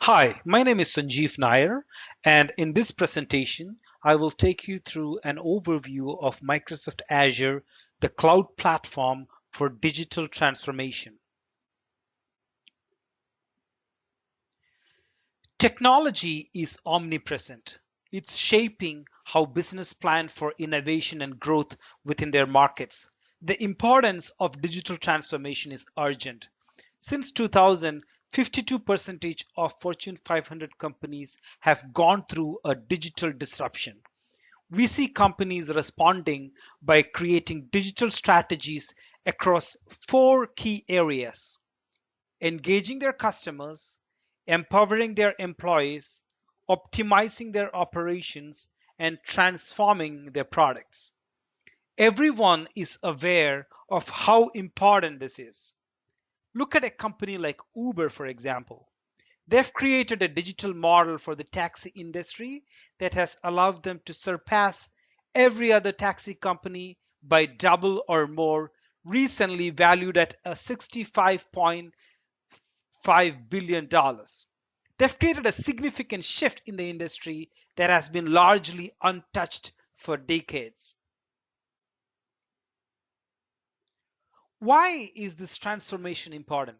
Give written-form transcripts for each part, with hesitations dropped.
Hi, my name is Sanjeev Nair, and in this presentation, I will take you through an overview of Microsoft Azure, the cloud platform for digital transformation. Technology is omnipresent. It's shaping how business plan for innovation and growth within their markets. The importance of digital transformation is urgent. Since 2000, 52% of Fortune 500 companies have gone through a digital disruption. We see companies responding by creating digital strategies across four key areas: engaging their customers, empowering their employees, optimizing their operations, and transforming their products. Everyone is aware of how important this is. Look at a company like Uber, for example. They've created a digital model for the taxi industry that has allowed them to surpass every other taxi company by double or more, recently valued at a $65.5 billion. They've created a significant shift in the industry that has been largely untouched for decades. Why is this transformation important?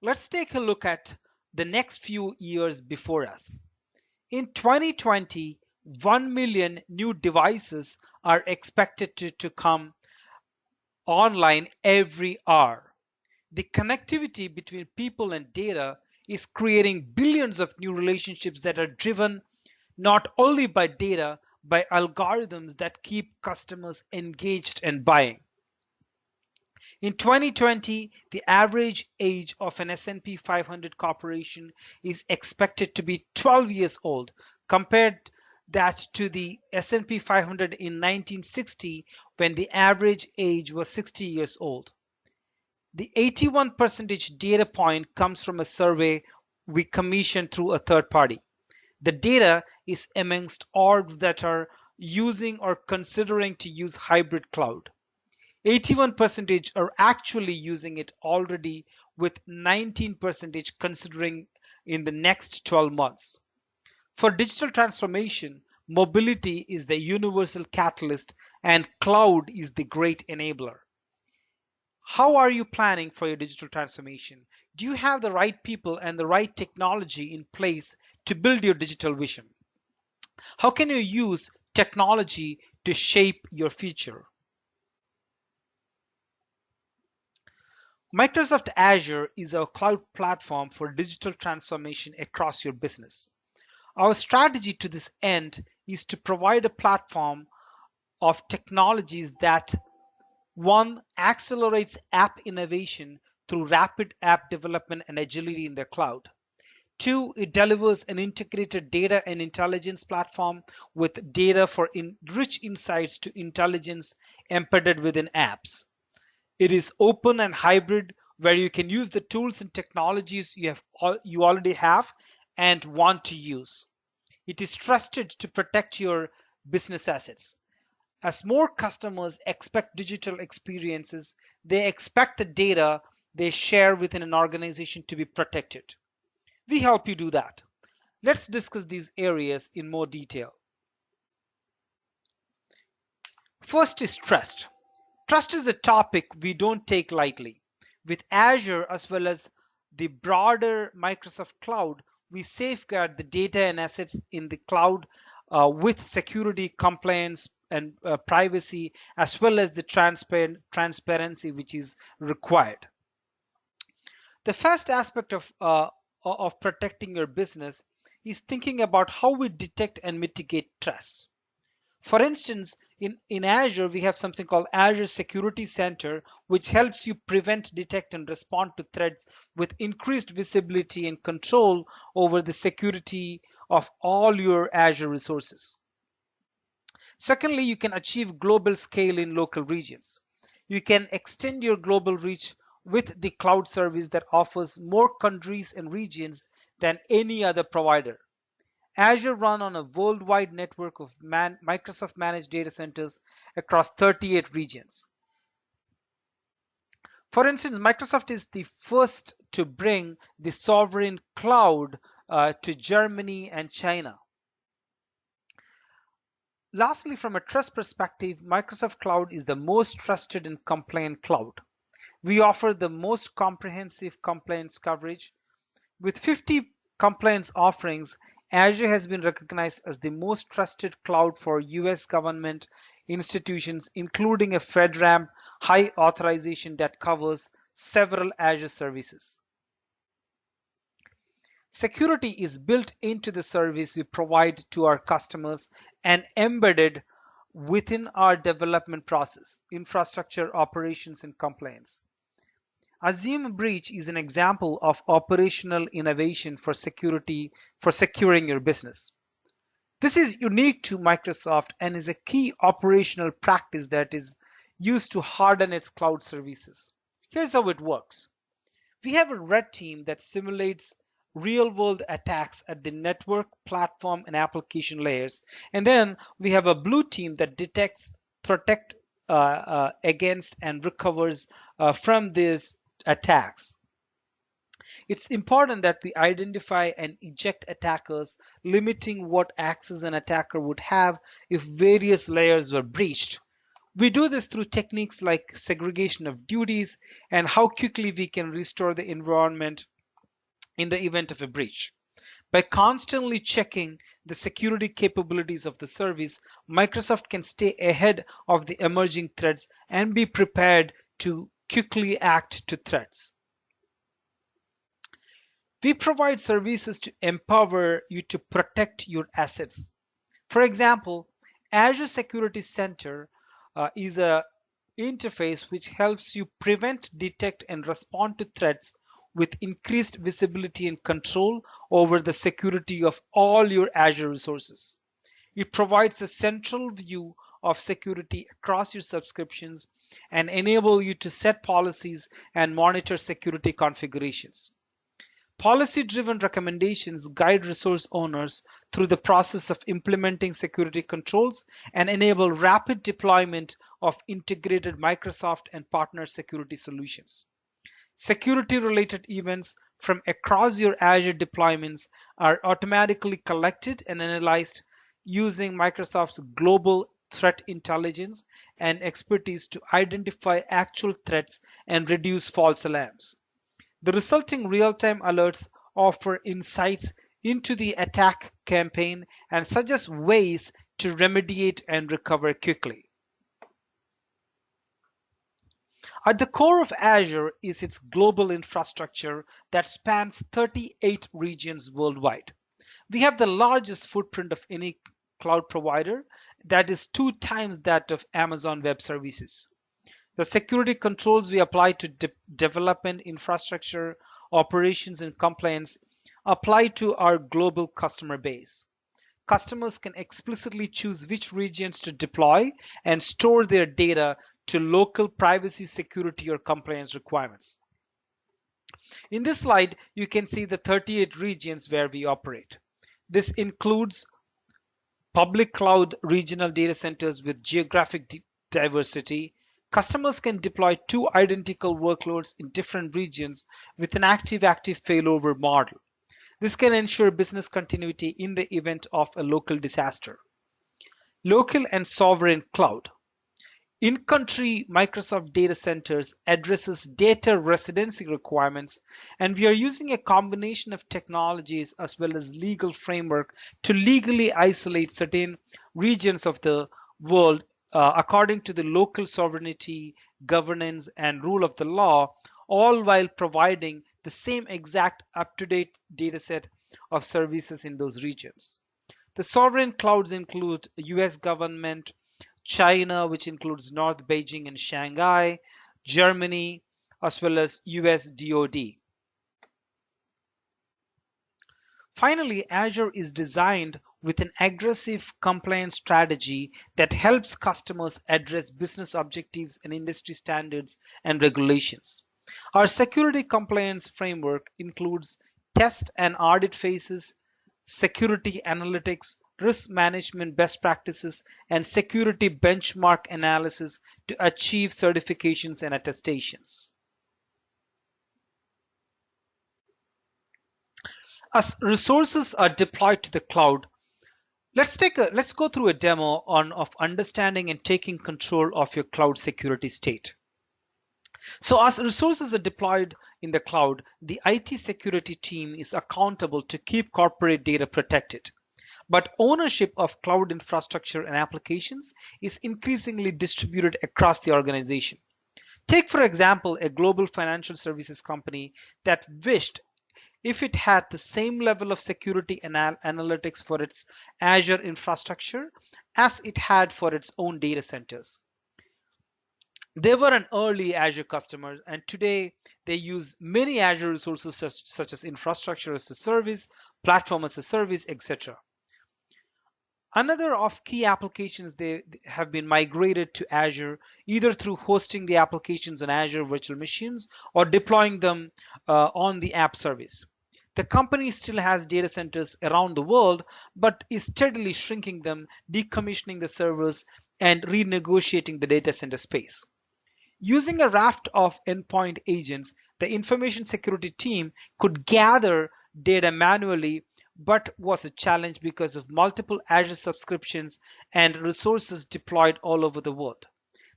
Let's take a look at the next few years before us. In 2020, 1 million new devices are expected to come online every hour. The connectivity between people and data is creating billions of new relationships that are driven not only by data, by algorithms that keep customers engaged and buying. In 2020, the average age of an S&P 500 corporation is expected to be 12 years old, compared that to the S&P 500 in 1960 when the average age was 60 years old. The 81% data point comes from a survey we commissioned through a third party. The data is amongst orgs that are using or considering to use hybrid cloud. 81% are actually using it already, with 19% considering in the next 12 months. For digital transformation, mobility is the universal catalyst and cloud is the great enabler. How are you planning for your digital transformation? Do you have the right people and the right technology in place to build your digital vision? How can you use technology to shape your future? Microsoft Azure is a cloud platform for digital transformation across your business. Our strategy to this end is to provide a platform of technologies that, one, accelerates app innovation through rapid app development and agility in the cloud. Two, it delivers an integrated data and intelligence platform with data for rich insights to intelligence embedded within apps. It is open and hybrid, where you can use the tools and technologies you already have and want to use. It is trusted to protect your business assets. As more customers expect digital experiences, they expect the data they share within an organization to be protected. We help you do that. Let's discuss these areas in more detail. First is trust. Trust is a topic we don't take lightly. With Azure as well as the broader Microsoft cloud, we safeguard the data and assets in the cloud with security, compliance, and privacy, as well as the transparency which is required. The first aspect of protecting your business is thinking about how we detect and mitigate threats. For instance, in Azure, we have something called Azure Security Center, which helps you prevent, detect, and respond to threats with increased visibility and control over the security of all your Azure resources. Secondly, you can achieve global scale in local regions. You can extend your global reach with the cloud service that offers more countries and regions than any other provider. Azure runs on a worldwide network of Microsoft managed data centers across 38 regions. For instance, Microsoft is the first to bring the sovereign cloud to Germany and China. Lastly, from a trust perspective, Microsoft Cloud is the most trusted and compliant cloud. We offer the most comprehensive compliance coverage. With 50 compliance offerings, Azure has been recognized as the most trusted cloud for US government institutions, including a FedRAMP high authorization that covers several Azure services. Security is built into the service we provide to our customers and embedded within our development process, infrastructure, operations, and compliance. Assume a breach is an example of operational innovation for security for securing your business. This is unique to Microsoft and is a key operational practice that is used to harden its cloud services. Here's how it works. We have a red team that simulates real-world attacks at the network, platform, and application layers. And then we have a blue team that detects, protects against, and recovers from these attacks. It's important that we identify and eject attackers, limiting what access an attacker would have if various layers were breached. We do this through techniques like segregation of duties and how quickly we can restore the environment in the event of a breach. By constantly checking the security capabilities of the service, Microsoft can stay ahead of the emerging threats and be prepared to quickly act to threats. We provide services to empower you to protect your assets. For example, Azure Security Center is an interface which helps you prevent, detect, and respond to threats with increased visibility and control over the security of all your Azure resources. It provides a central view of security across your subscriptions and enable you to set policies and monitor security configurations. Policy-driven recommendations guide resource owners through the process of implementing security controls and enable rapid deployment of integrated Microsoft and partner security solutions. Security-related events from across your Azure deployments are automatically collected and analyzed using Microsoft's global threat intelligence and expertise to identify actual threats and reduce false alarms. The resulting real-time alerts offer insights into the attack campaign and suggest ways to remediate and recover quickly. At the core of Azure is its global infrastructure that spans 38 regions worldwide. We have the largest footprint of any cloud provider, that is 2 times that of Amazon Web Services. The security controls we apply to development, infrastructure, operations, and compliance apply to our global customer base. Customers can explicitly choose which regions to deploy and store their data to local privacy, security, or compliance requirements. In this slide, you can see the 38 regions where we operate. This includes public cloud regional data centers with geographic diversity. Customers can deploy 2 identical workloads in different regions with an active-active failover model. This can ensure business continuity in the event of a local disaster. Local and sovereign cloud. In-country Microsoft data centers addresses data residency requirements, and we are using a combination of technologies as well as legal framework to legally isolate certain regions of the world according to the local sovereignty, governance, and rule of the law, all while providing the same exact up-to-date data set of services in those regions. The sovereign clouds include US government, China, which includes North Beijing and Shanghai, Germany, as well as US DoD. Finally, Azure is designed with an aggressive compliance strategy that helps customers address business objectives and industry standards and regulations. Our security compliance framework includes test and audit phases, security analytics, risk management best practices, and security benchmark analysis to achieve certifications and attestations. As resources are deployed to the cloud, let's go through a demo of understanding and taking control of your cloud security state. So as resources are deployed in the cloud, the IT security team is accountable to keep corporate data protected. But ownership of cloud infrastructure and applications is increasingly distributed across the organization. Take, for example, a global financial services company that wished if it had the same level of security and analytics for its Azure infrastructure as it had for its own data centers. They were an early Azure customer, and today they use many Azure resources such as infrastructure as a service, platform as a service, etc. Another of key applications they have been migrated to Azure either through hosting the applications on Azure virtual machines or deploying them on the app service. The company still has data centers around the world, but is steadily shrinking them, decommissioning the servers, and renegotiating the data center space. Using a raft of endpoint agents, the information security team could gather data manually, but was a challenge because of multiple Azure subscriptions and resources deployed all over the world.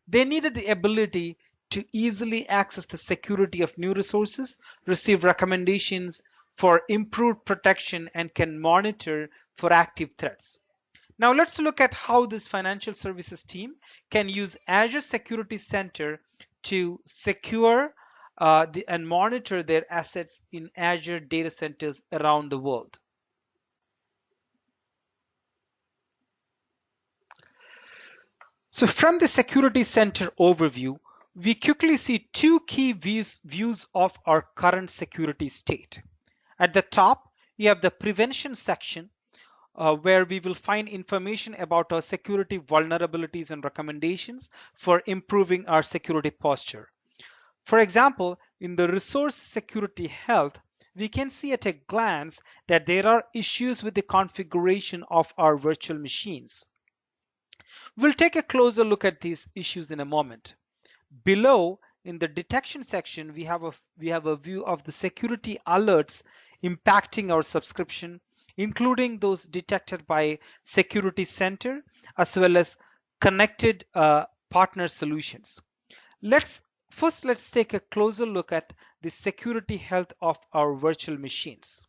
They needed the ability to easily access the security of new resources, receive recommendations for improved protection, and can monitor for active threats. Now let's look at how this financial services team can use Azure Security Center to secure and monitor their assets in Azure data centers around the world. So from the Security Center overview, we quickly see two key views of our current security state. At the top, you have the prevention section, where we will find information about our security vulnerabilities and recommendations for improving our security posture. For example, in the resource security health, we can see at a glance that there are issues with the configuration of our virtual machines. We'll take a closer look at these issues in a moment. Below, in the detection section, we have a view of the security alerts impacting our subscription, including those detected by Security Center as well as connected partner solutions. Let's take a closer look at the security health of our virtual machines.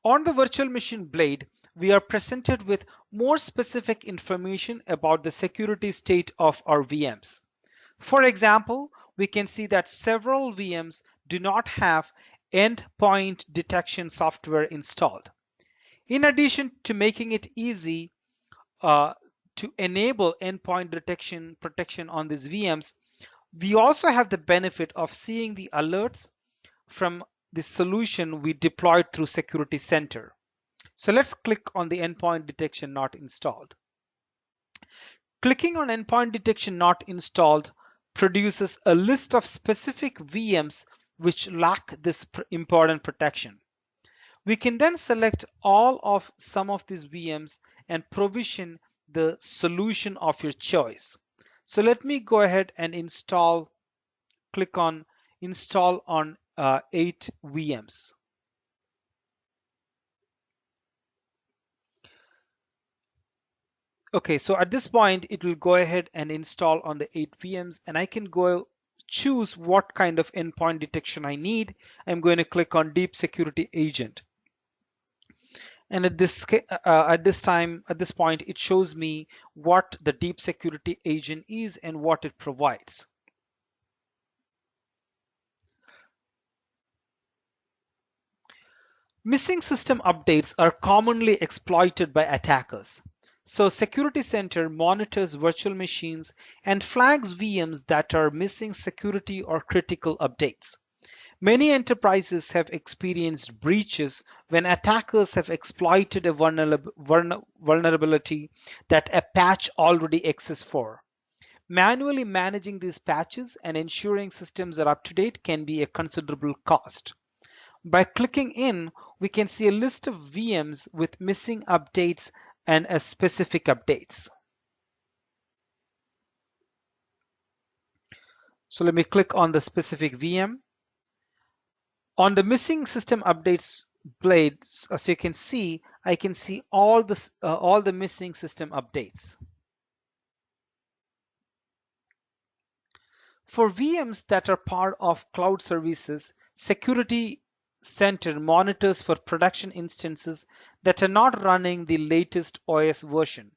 On the virtual machine blade, we are presented with more specific information about the security state of our VMs. For example, we can see that several VMs do not have endpoint detection software installed. In addition to making it easy to enable endpoint detection protection on these VMs, we also have the benefit of seeing the alerts from the solution we deployed through Security Center. So let's click on the endpoint detection not installed. Clicking on endpoint detection not installed produces a list of specific VMs which lack this important protection. We can then select all of some of these VMs and provision the solution of your choice. So let me go ahead and click on install on 8 VMs. Okay, so at this point, it will go ahead and install on the 8 VMs, and I can go choose what kind of endpoint detection I need. I'm going to click on Deep Security Agent. And at this point, it shows me what the Deep Security Agent is and what it provides. Missing system updates are commonly exploited by attackers. So Security Center monitors virtual machines and flags VMs that are missing security or critical updates. Many enterprises have experienced breaches when attackers have exploited a vulnerability that a patch already exists for. Manually managing these patches and ensuring systems are up to date can be a considerable cost. By clicking in, we can see a list of VMs with missing updates and a specific updates. So let me click on the specific VM. On the missing system updates blades, as you can see, I can see all the missing system updates. For VMs that are part of cloud services, Security Center monitors for production instances that are not running the latest OS version.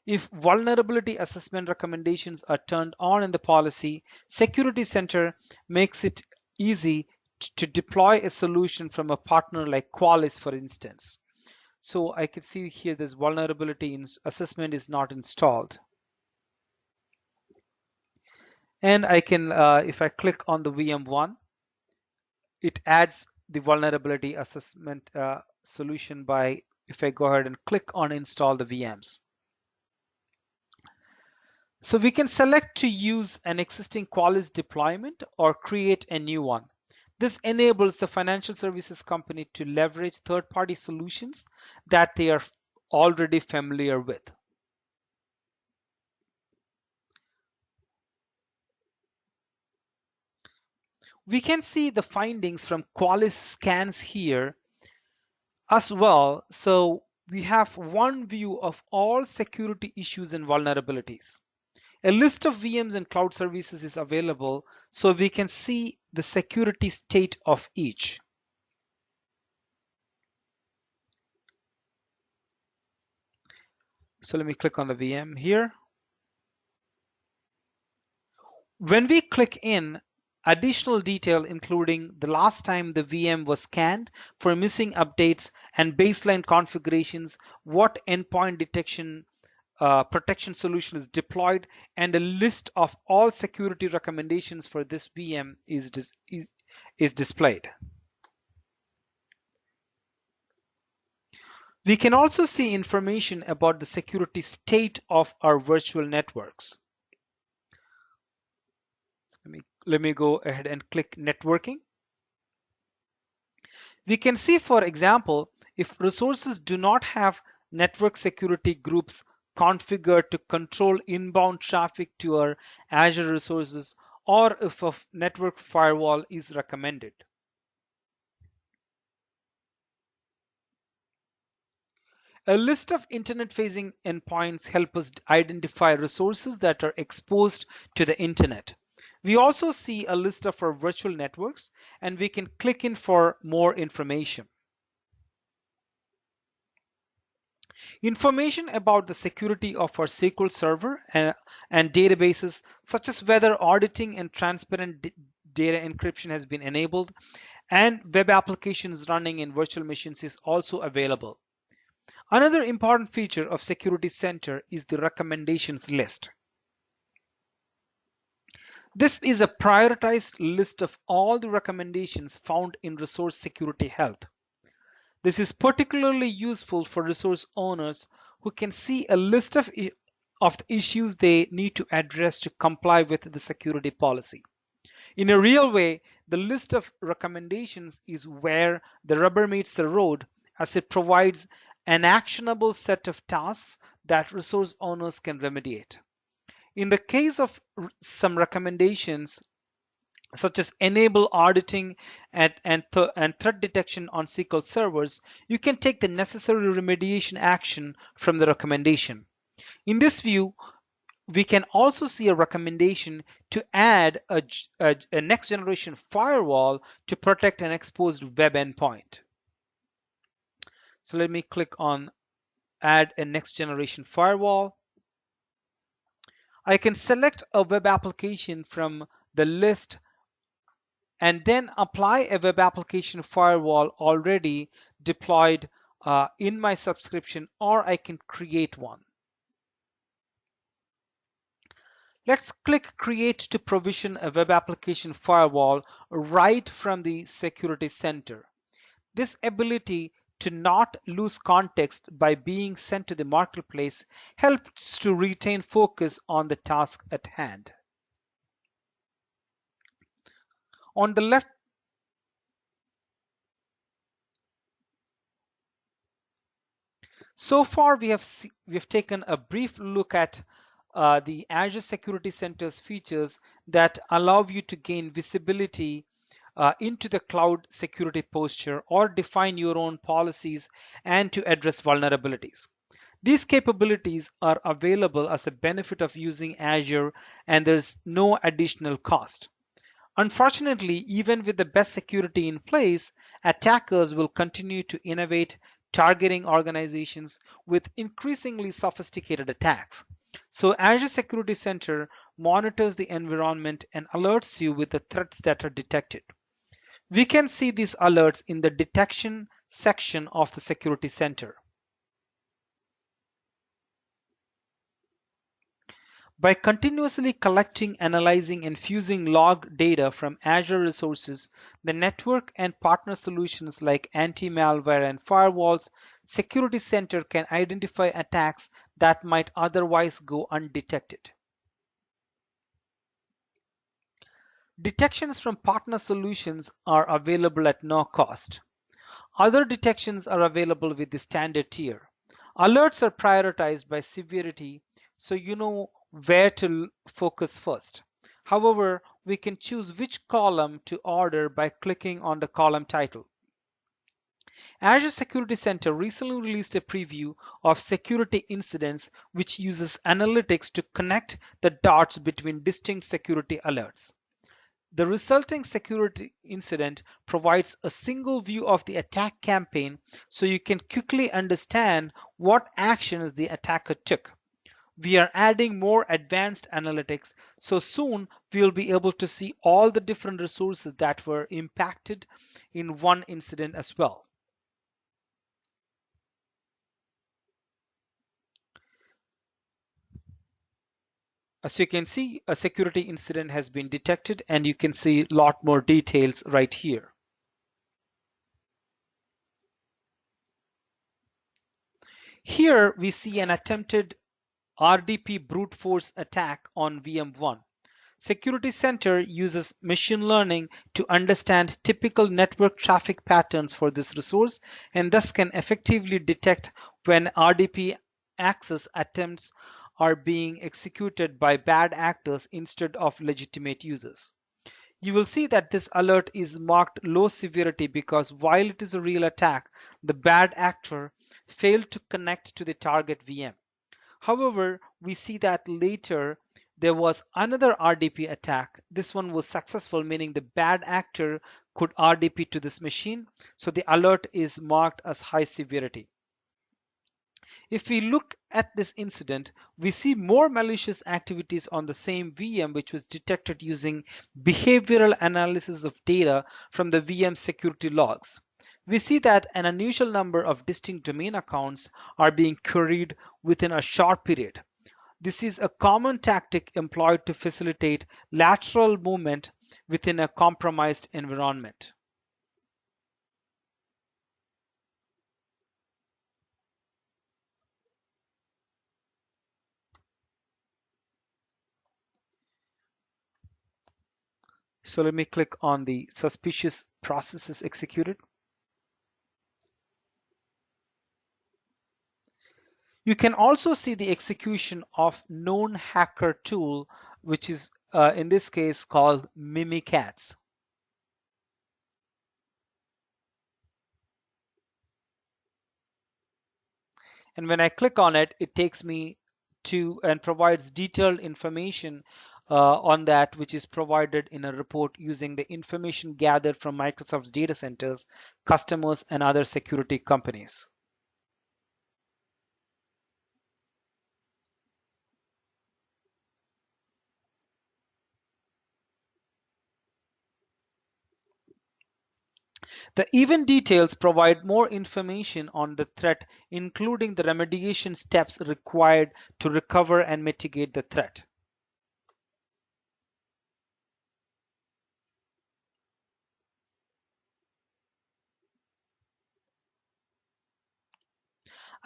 If vulnerability assessment recommendations are turned on in the policy, Security Center makes it easy to deploy a solution from a partner like Qualys, for instance. So I can see here this vulnerability assessment is not installed. And I can, if I click on the VM1, it adds the vulnerability assessment solution by, if I go ahead and click on install the VMs. So we can select to use an existing Qualys deployment or create a new one. This enables the financial services company to leverage third-party solutions that they are already familiar with. We can see the findings from Qualys scans here as well. So we have one view of all security issues and vulnerabilities. A list of VMs and cloud services is available, so we can see the security state of each. So let me click on the VM here. When we click in, additional detail including the last time the VM was scanned for missing updates and baseline configurations, what endpoint detection protection solution is deployed, and a list of all security recommendations for this VM is displayed. We can also see information about the security state of our virtual networks. Let me go ahead and click networking. We can see, for example, if resources do not have network security groups configured to control inbound traffic to our Azure resources, or if a network firewall is recommended. A list of internet-facing endpoints help us identify resources that are exposed to the internet. We also see a list of our virtual networks, and we can click in for more information. Information about the security of our SQL Server and databases, such as whether auditing and transparent data encryption has been enabled, and web applications running in virtual machines is also available. Another important feature of Security Center is the recommendations list. This is a prioritized list of all the recommendations found in Resource Security Health. This is particularly useful for resource owners who can see a list of the issues they need to address to comply with the security policy. In a real way, the list of recommendations is where the rubber meets the road, as it provides an actionable set of tasks that resource owners can remediate. In the case of some recommendations, such as enable auditing and threat detection on SQL servers, you can take the necessary remediation action from the recommendation. In this view, we can also see a recommendation to add a next generation firewall to protect an exposed web endpoint. So let me click on add a next generation firewall. I can select a web application from the list and then apply a web application firewall already deployed in my subscription, or I can create one. Let's click Create to provision a web application firewall right from the Security Center. This ability to not lose context by being sent to the marketplace helps to retain focus on the task at hand. On the left, so far we have taken a brief look at the Azure Security Center's features that allow you to gain visibility into the cloud security posture or define your own policies and to address vulnerabilities. These capabilities are available as a benefit of using Azure, and there's no additional cost. Unfortunately, even with the best security in place, attackers will continue to innovate, targeting organizations with increasingly sophisticated attacks. So Azure Security Center monitors the environment and alerts you with the threats that are detected. We can see these alerts in the detection section of the Security Center. By continuously collecting, analyzing, and fusing log data from Azure resources, the network and partner solutions like anti-malware and firewalls, Security Center can identify attacks that might otherwise go undetected. Detections from partner solutions are available at no cost. Other detections are available with the standard tier. Alerts are prioritized by severity, so you know where to focus first. However, we can choose which column to order by clicking on the column title. Azure Security Center recently released a preview of security incidents, which uses analytics to connect the dots between distinct security alerts. The resulting security incident provides a single view of the attack campaign so you can quickly understand what actions the attacker took. We are adding more advanced analytics, so soon we will be able to see all the different resources that were impacted in one incident as well. As you can see, a security incident has been detected, and you can see a lot more details right here. Here we see an attempted RDP brute force attack on VM1. Security Center uses machine learning to understand typical network traffic patterns for this resource and thus can effectively detect when RDP access attempts are being executed by bad actors instead of legitimate users. You will see that this alert is marked low severity because while it is a real attack, the bad actor failed to connect to the target VM. However, we see that later there was another RDP attack. This one was successful, meaning the bad actor could RDP to this machine. So the alert is marked as high severity. If we look at this incident, we see more malicious activities on the same VM, which was detected using behavioral analysis of data from the VM security logs. We see that an unusual number of distinct domain accounts are being queried within a short period. This is a common tactic employed to facilitate lateral movement within a compromised environment. So let me click on the suspicious processes executed. You can also see the execution of known hacker tool, which is in this case called Mimikatz. And when I click on it, it takes me to and provides detailed information on that, which is provided in a report using the information gathered from Microsoft's data centers, customers, and other security companies. The event details provide more information on the threat, including the remediation steps required to recover and mitigate the threat.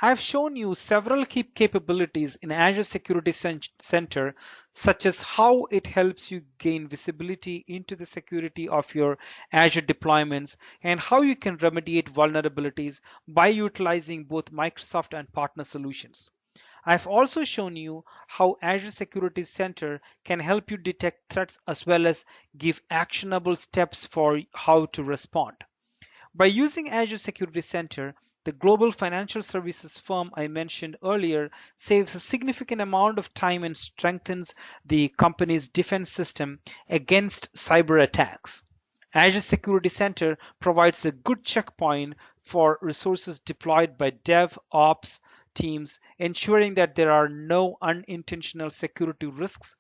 I've shown you several key capabilities in Azure Security Center, such as how it helps you gain visibility into the security of your Azure deployments and how you can remediate vulnerabilities by utilizing both Microsoft and partner solutions. I've also shown you how Azure Security Center can help you detect threats as well as give actionable steps for how to respond. By using Azure Security Center, the global financial services firm I mentioned earlier saves a significant amount of time and strengthens the company's defense system against cyber attacks. Azure Security Center provides a good checkpoint for resources deployed by DevOps teams, ensuring that there are no unintentional security risks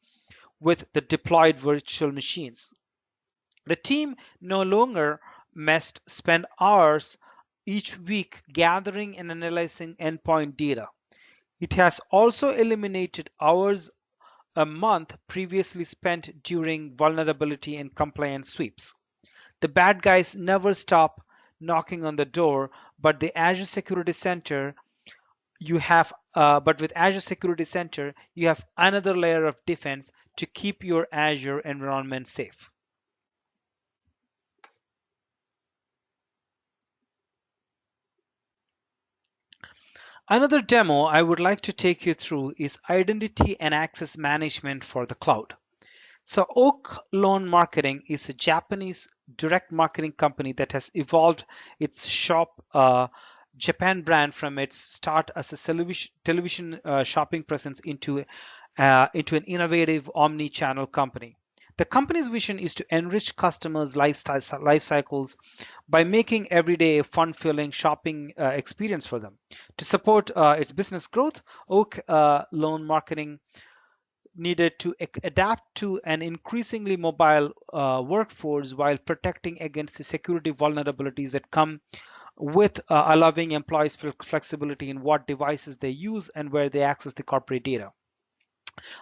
with the deployed virtual machines. The team no longer must spend hours each week gathering and analyzing endpoint data. It has also eliminated hours a month previously spent during vulnerability and compliance sweeps. The bad guys never stop knocking on the door, but the Azure Security Center but with Azure Security Center, you have another layer of defense to keep your Azure environment safe. Another demo I would like to take you through is identity and access management for the cloud. So Oak Loan Marketing is a Japanese direct marketing company that has evolved its shop Japan brand from its start as a television shopping presence into an innovative omni-channel company. The company's vision is to enrich customers' life cycles by making every day a fun-filling shopping experience for them. To support its business growth, Oak Loan Marketing needed to adapt to an increasingly mobile workforce while protecting against the security vulnerabilities that come with allowing employees flexibility in what devices they use and where they access the corporate data.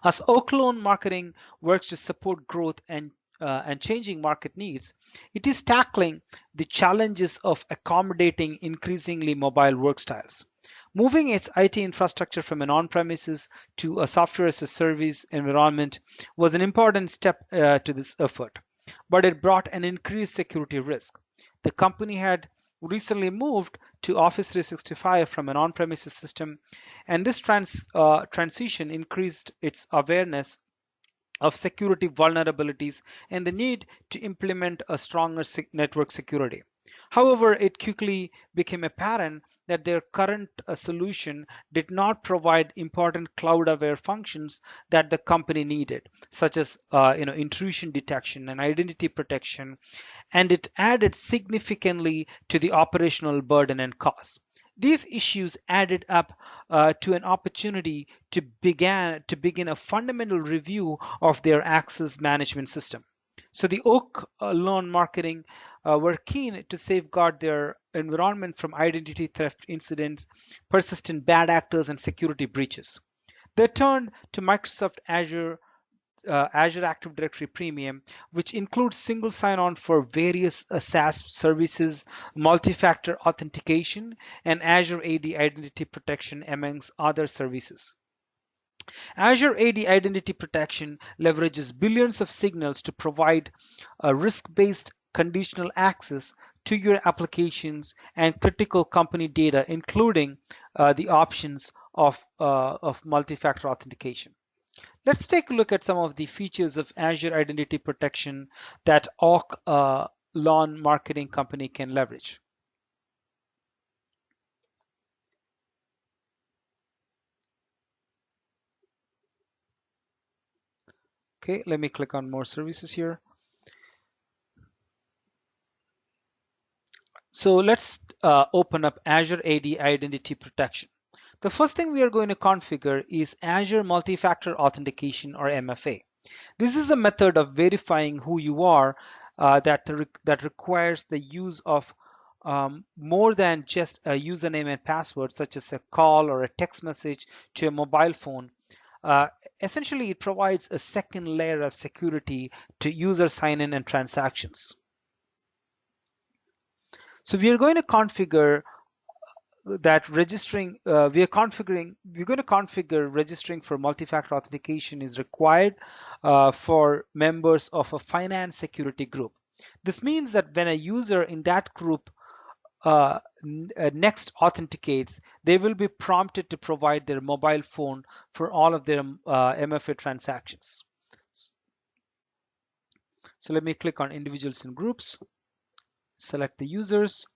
As Oaklawn Marketing works to support growth and changing market needs, it is tackling the challenges of accommodating increasingly mobile work styles. Moving its IT infrastructure from an on-premises to a software as a service environment was an important step to this effort, but it brought an increased security risk. The company had recently moved to Office 365 from an on-premises system, and this transition increased its awareness of security vulnerabilities and the need to implement a stronger network security. However, it quickly became apparent that their current solution did not provide important cloud-aware functions that the company needed, such as intrusion detection and identity protection, and it added significantly to the operational burden and cost. These issues added up to an opportunity to begin a fundamental review of their access management system. So the Oak Loan Marketing were keen to safeguard their environment from identity theft incidents, persistent bad actors, and security breaches. They turned to Microsoft Azure Active Directory Premium, which includes single sign-on for various SaaS services, multi-factor authentication, and Azure AD Identity Protection, amongst other services. Azure AD Identity Protection leverages billions of signals to provide a risk-based conditional access to your applications and critical company data, including the options of multi-factor authentication. Let's take a look at some of the features of Azure Identity Protection that Oak Lawn Marketing Company can leverage. Okay, let me click on more services here. So let's open up Azure AD Identity Protection. The first thing we are going to configure is Azure Multi-Factor Authentication, or MFA. This is a method of verifying who you are that requires the use of more than just a username and password, such as a call or a text message to a mobile phone. Essentially, it provides a second layer of security to user sign-in and transactions. So we are going to configure that registering we're going to configure registering for multi-factor authentication is required for members of a finance security group. This means that when a user in that group next authenticates, they will be prompted to provide their mobile phone for all of their MFA transactions. So let me click on individuals and groups, select the users,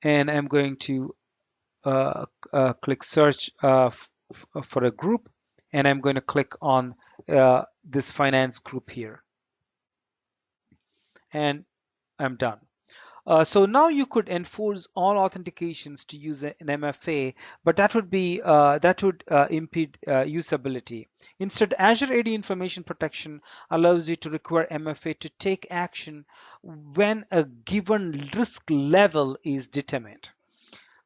and I'm going to click search for a group, and I'm going to click on this finance group here, and I'm done. So now you could enforce all authentications to use an MFA, but that would impede usability. Instead, Azure AD Information Protection allows you to require MFA to take action when a given risk level is determined.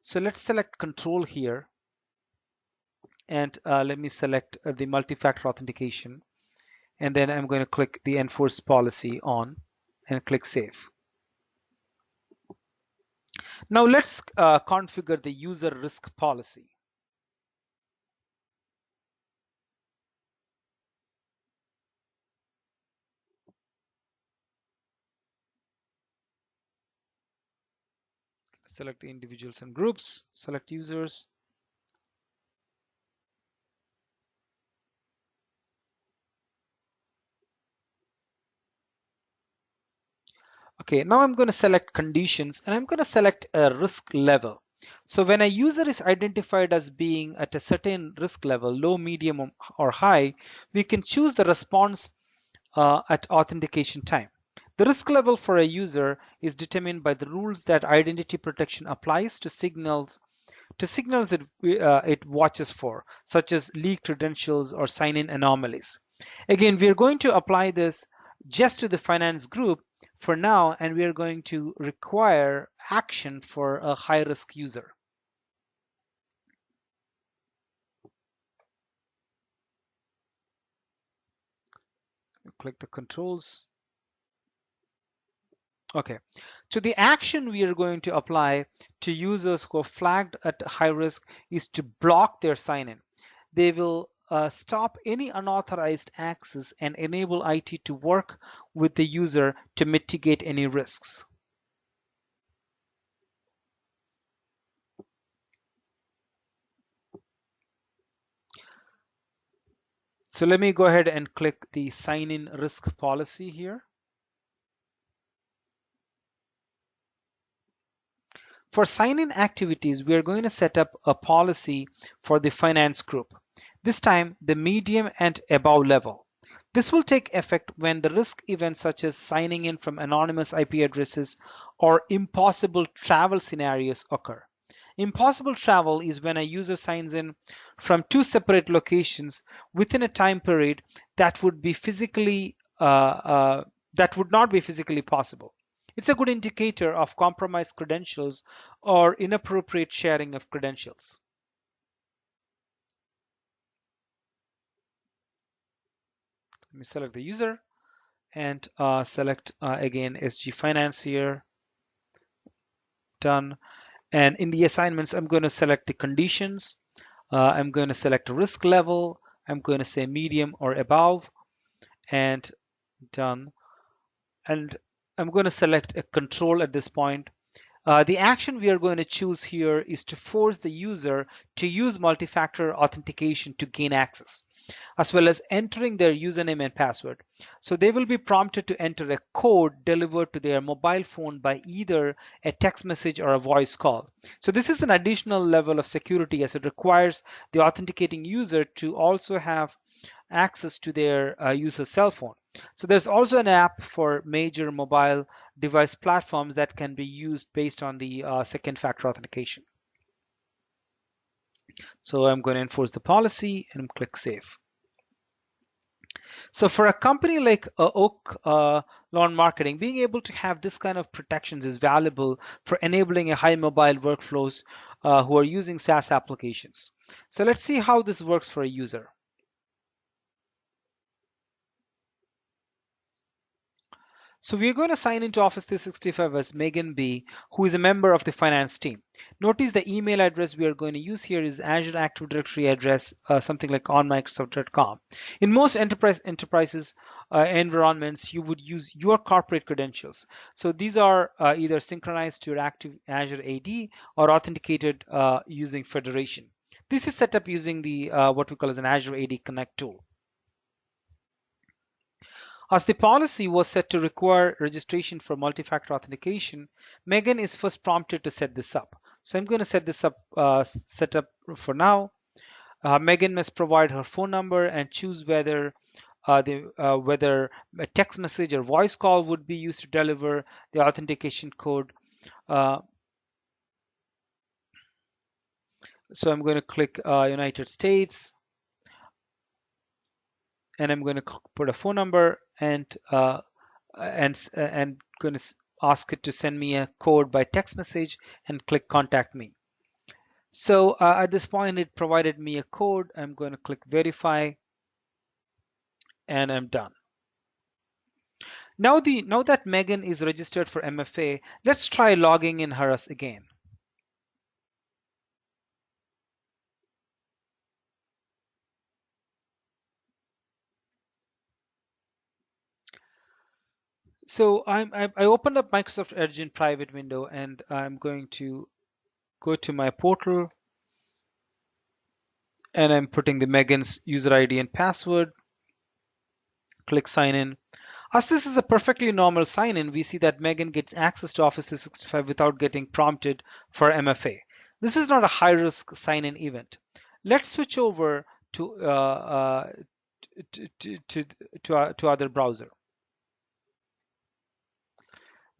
So let's select control here, and let me select the multi-factor authentication, and then I'm going to click the enforce policy on and click save. Now let's configure the user risk policy. Select the individuals and groups, select users. Okay, now I'm going to select conditions, and I'm going to select a risk level. So when a user is identified as being at a certain risk level, low, medium, or high, we can choose the response at authentication time. The risk level for a user is determined by the rules that identity protection applies to signals it watches for, such as leaked credentials or sign-in anomalies. Again, we are going to apply this just to the finance group for now, and we are going to require action for a high-risk user. Click the controls. Okay, so the action we are going to apply to users who are flagged at high risk is to block their sign-in. They will stop any unauthorized access and enable IT to work with the user to mitigate any risks. So let me go ahead and click the sign-in risk policy here. For sign-in activities, we are going to set up a policy for the finance group, this time the medium and above level. This will take effect when the risk events such as signing in from anonymous IP addresses or impossible travel scenarios occur. Impossible travel is when a user signs in from two separate locations within a time period that would be physically that would not be physically possible. It's a good indicator of compromised credentials or inappropriate sharing of credentials. Let me select the user and select again SG Finance here. Done. And in the assignments, I'm going to select the conditions. I'm going to select risk level. I'm going to say medium or above, and done. And I'm going to select a control at this point. The action we are going to choose here is to force the user to use multi-factor authentication to gain access, as well as entering their username and password. So they will be prompted to enter a code delivered to their mobile phone by either a text message or a voice call. So this is an additional level of security, as it requires the authenticating user to also have access to their user's cell phone. So there's also an app for major mobile device platforms that can be used based on the second factor authentication. So I'm going to enforce the policy and click save. So for a company like Oak Lawn Marketing, being able to have this kind of protections is valuable for enabling a high mobile workflows who are using SaaS applications. So let's see how this works for a user. So we're going to sign into Office 365 as Megan B, who is a member of the finance team. Notice the email address we are going to use here is Azure Active Directory address, something like onmicrosoft.com. In most enterprises environments, you would use your corporate credentials. So these are either synchronized to your Active Azure AD or authenticated using Federation. This is set up using the what we call as an Azure AD Connect tool. As the policy was set to require registration for multi-factor authentication, Megan is first prompted to set this up. So I'm going to set this up, set up for now. Megan must provide her phone number and choose whether whether a text message or voice call would be used to deliver the authentication code. Uh, so I'm going to click United States, and I'm going to put a phone number and going to ask it to send me a code by text message and click contact me. So at this point it provided me a code. I'm going to click verify and I'm done. Now that Megan is registered for MFA, let's try logging in her again. So I opened up Microsoft Edge in private window and I'm going to go to my portal and I'm putting the Megan's user ID and password. Click sign in. As this is a perfectly normal sign in, we see that Megan gets access to Office 365 without getting prompted for MFA. This is not a high risk sign in event. Let's switch over to other browser.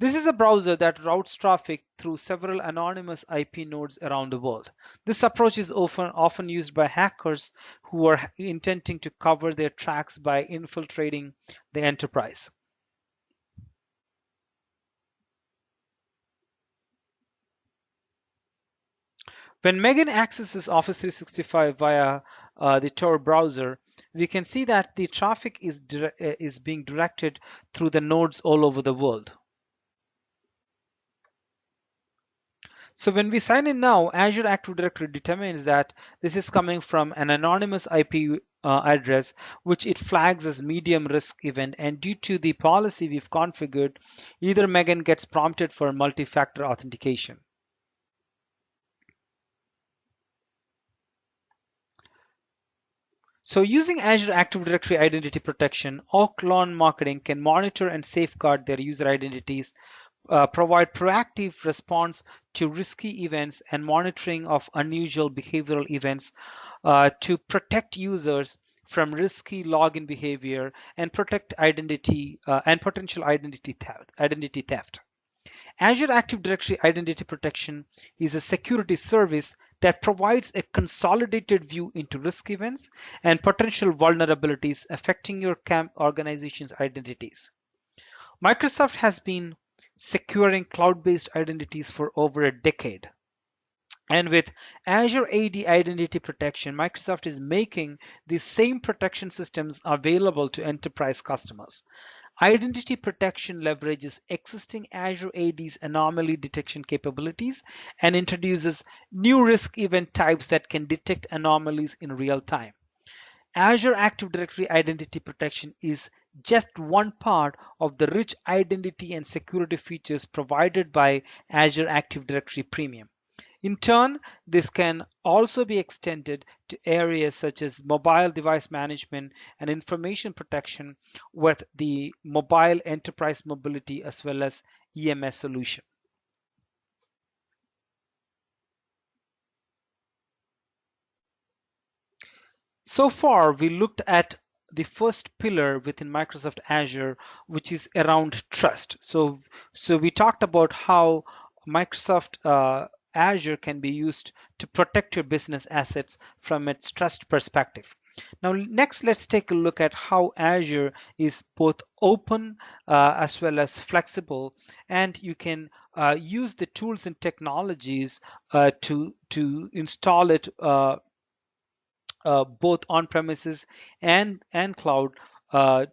This is a browser that routes traffic through several anonymous IP nodes around the world. This approach is often used by hackers who are intending to cover their tracks by infiltrating the enterprise. When Megan accesses Office 365 via the Tor browser, we can see that the traffic is being directed through the nodes all over the world. So when we sign in now, Azure Active Directory determines that this is coming from an anonymous IP address, which it flags as medium risk event. And due to the policy we've configured, either Megan gets prompted for multi-factor authentication. So using Azure Active Directory Identity Protection, all clone marketing can monitor and safeguard their user identities, provide proactive response to risky events and monitoring of unusual behavioral events to protect users from risky login behavior and protect identity and potential identity theft. Azure Active Directory Identity Protection is a security service that provides a consolidated view into risk events and potential vulnerabilities affecting your organization's identities. Microsoft has been securing cloud-based identities for over a decade. And with Azure AD Identity Protection, Microsoft is making these same protection systems available to enterprise customers. Identity protection leverages existing Azure AD's anomaly detection capabilities and introduces new risk event types that can detect anomalies in real time. Azure Active Directory Identity Protection is just one part of the rich identity and security features provided by Azure Active Directory Premium. In turn, this can also be extended to areas such as mobile device management and information protection with the mobile enterprise mobility as well as EMS solution. So far, we looked at the first pillar within Microsoft Azure, which is around trust. So we talked about how Microsoft Azure can be used to protect your business assets from its trust perspective. Now, next, let's take a look at how Azure is both open as well as flexible, and you can use the tools and technologies to install it both on premises and cloud uh,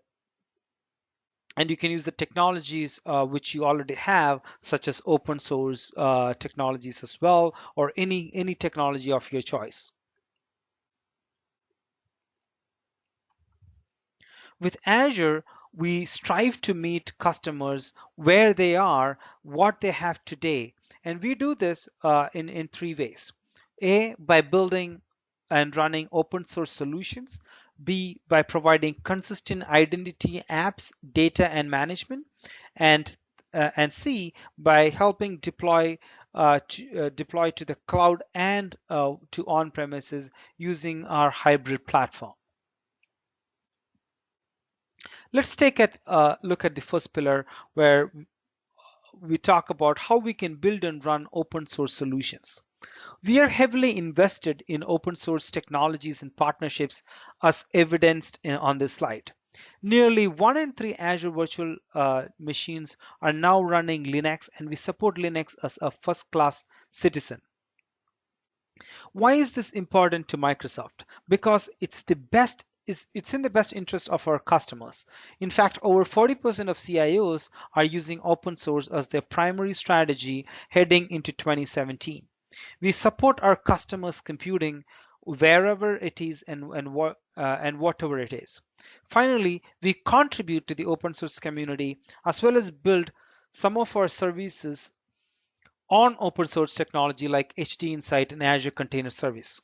And you can use the technologies which you already have, such as open source technologies as well, or any technology of your choice. With Azure, we strive to meet customers where they are, what they have today. And we do this in three ways. A, by building and running open source solutions. B, by providing consistent identity apps, data, and management. And C, by helping deploy to the cloud and to on-premises using our hybrid platform. Let's take a look at the first pillar where we talk about how we can build and run open source solutions. We are heavily invested in open source technologies and partnerships as evidenced on this slide. Nearly 1 in 3 Azure virtual machines are now running Linux, and we support Linux as a first class citizen. Why is this important to Microsoft? Because it's in the best interest of our customers. In fact, over 40% of CIOs are using open source as their primary strategy heading into 2017. We support our customers' computing wherever it is and whatever it is. Finally, we contribute to the open source community as well as build some of our services on open source technology like HD Insight and Azure Container Service.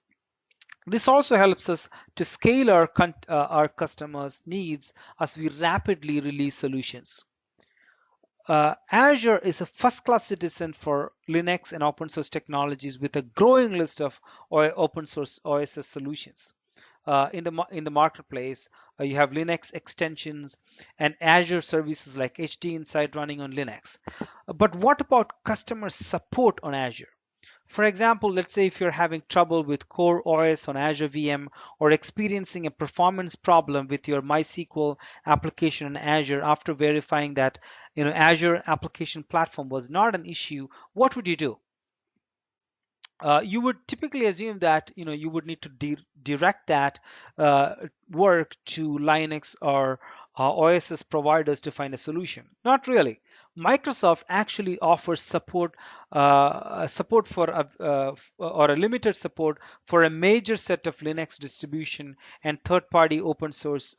This also helps us to scale our customers' needs as we rapidly release solutions. Azure is a first-class citizen for Linux and open source technologies with a growing list of open source OSS solutions. In the marketplace, you have Linux extensions and Azure services like HD Insight running on Linux. But what about customer support on Azure? For example, let's say if you're having trouble with Core OS on Azure VM or experiencing a performance problem with your MySQL application on Azure after verifying that Azure application platform was not an issue, what would you do? You would typically assume that you would need to direct that work to Linux or OSS providers to find a solution. Not really. Microsoft actually offers support for or a limited support for a major set of Linux distribution and third-party open source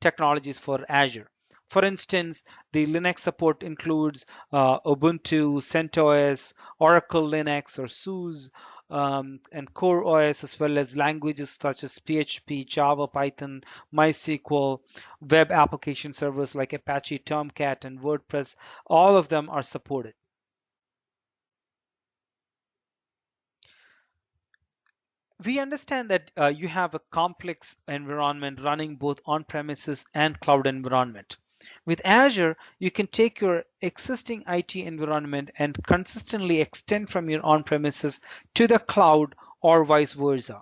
technologies for Azure. For instance, the Linux support includes Ubuntu, CentOS, Oracle Linux or SUSE, and Core OS, as well as languages such as PHP, Java, Python, MySQL, web application servers like Apache Tomcat and WordPress. All of them are supported. We understand that you have a complex environment running both on-premises and cloud environment. With Azure, you can take your existing IT environment and consistently extend from your on-premises to the cloud or vice versa.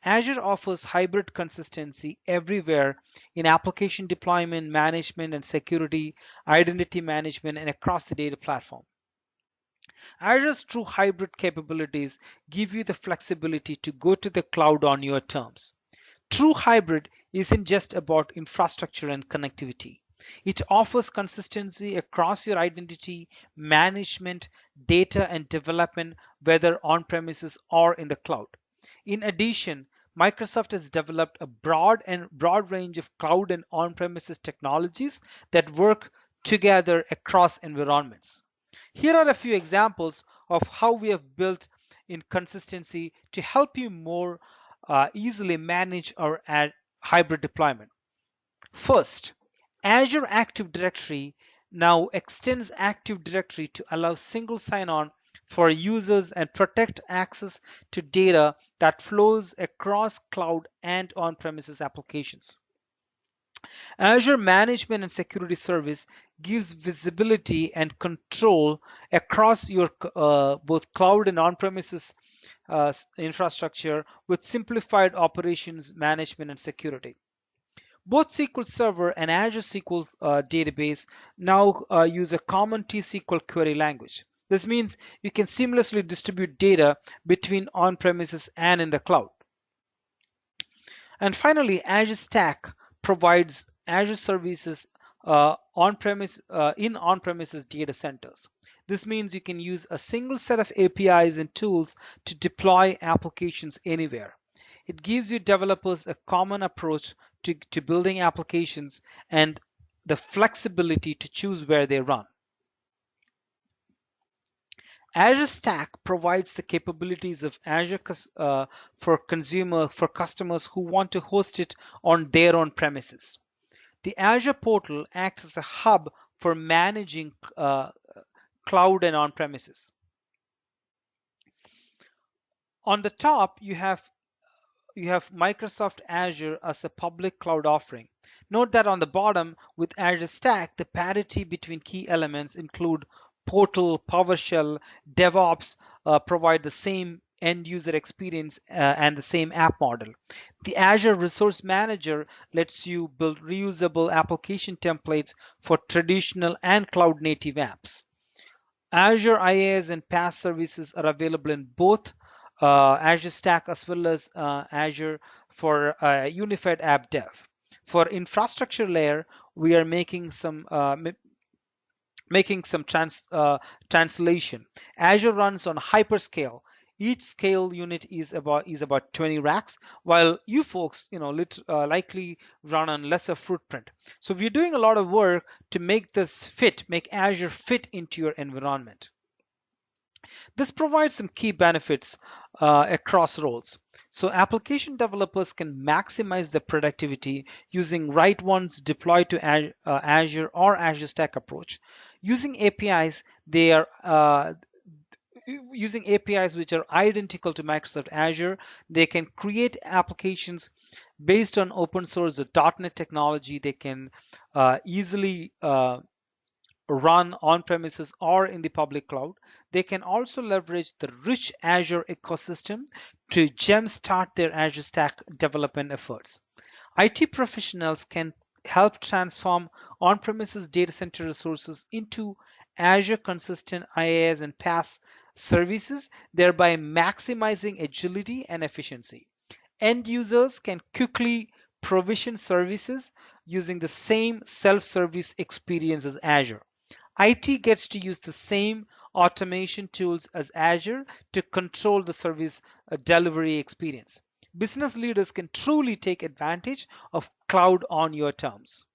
Azure offers hybrid consistency everywhere in application deployment, management, and security, identity management, and across the data platform. Azure's true hybrid capabilities give you the flexibility to go to the cloud on your terms. True hybrid isn't just about infrastructure and connectivity. It offers consistency across your identity, management, data, and development, whether on premises or in the cloud. In addition, Microsoft has developed a broad range of cloud and on-premises technologies that work together across environments. Here are a few examples of how we have built in consistency to help you more easily manage our hybrid deployment. First, Azure Active Directory now extends Active Directory to allow single sign-on for users and protect access to data that flows across cloud and on-premises applications. Azure Management and Security Service gives visibility and control across your both cloud and on-premises infrastructure with simplified operations management and security. Both SQL Server and Azure SQL database now use a common T-SQL query language. This means you can seamlessly distribute data between on-premises and in the cloud. And finally, Azure Stack provides Azure services in on-premises data centers. This means you can use a single set of APIs and tools to deploy applications anywhere. It gives you developers a common approach to building applications and the flexibility to choose where they run. Azure Stack provides the capabilities of Azure for customers who want to host it on their own premises. The Azure portal acts as a hub for managing cloud and on-premises. On the top, you have Microsoft Azure as a public cloud offering. Note that on the bottom, with Azure Stack, the parity between key elements include Portal, PowerShell, DevOps provide the same end user experience and the same app model. The Azure Resource Manager lets you build reusable application templates for traditional and cloud native apps. Azure IaaS and PaaS services are available in both Azure Stack as well as Azure for unified app dev. For infrastructure layer, we are making some translation. Azure runs on hyperscale. Each scale unit is about 20 racks, while you folks, likely run on lesser footprint. So we're doing a lot of work to make Azure fit into your environment. This provides some key benefits across roles. So application developers can maximize the productivity using write once deploy to Azure or Azure Stack approach. Using APIs, they are using APIs which are identical to Microsoft Azure. They can create applications based on open source .NET technology. They can easily run on premises or in the public cloud. They can also leverage the rich Azure ecosystem to jumpstart their Azure Stack development efforts. IT professionals can help transform on-premises data center resources into Azure consistent IaaS and PaaS services, thereby maximizing agility and efficiency. End users can quickly provision services using the same self-service experience as Azure. IT gets to use the same automation tools as Azure to control the service delivery experience. Business leaders can truly take advantage of cloud on your terms.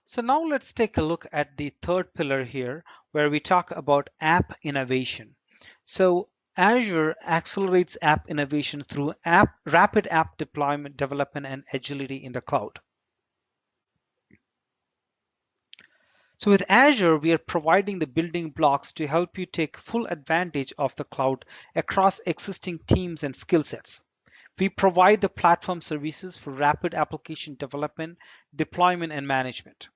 So now let's take a look at the third pillar here, where we talk about app innovation. So Azure accelerates app innovation through rapid app deployment, development, and agility in the cloud. So with Azure, we are providing the building blocks to help you take full advantage of the cloud across existing teams and skill sets. We provide the platform services for rapid application development, deployment, and management.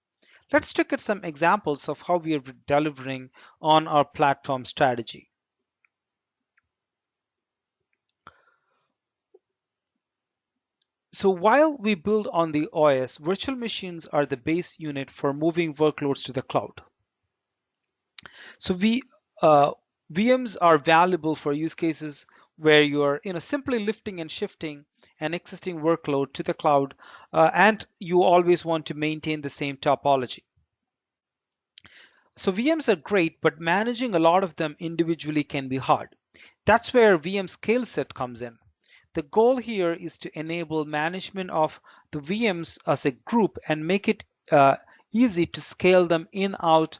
Let's look at some examples of how we are delivering on our platform strategy. So while we build on the OS, virtual machines are the base unit for moving workloads to the cloud. So VMs are valuable for use cases where you're simply lifting and shifting an existing workload to the cloud, and you always want to maintain the same topology. So VMs are great, but managing a lot of them individually can be hard. That's where VM scale set comes in. The goal here is to enable management of the VMs as a group and make it easy to scale them in out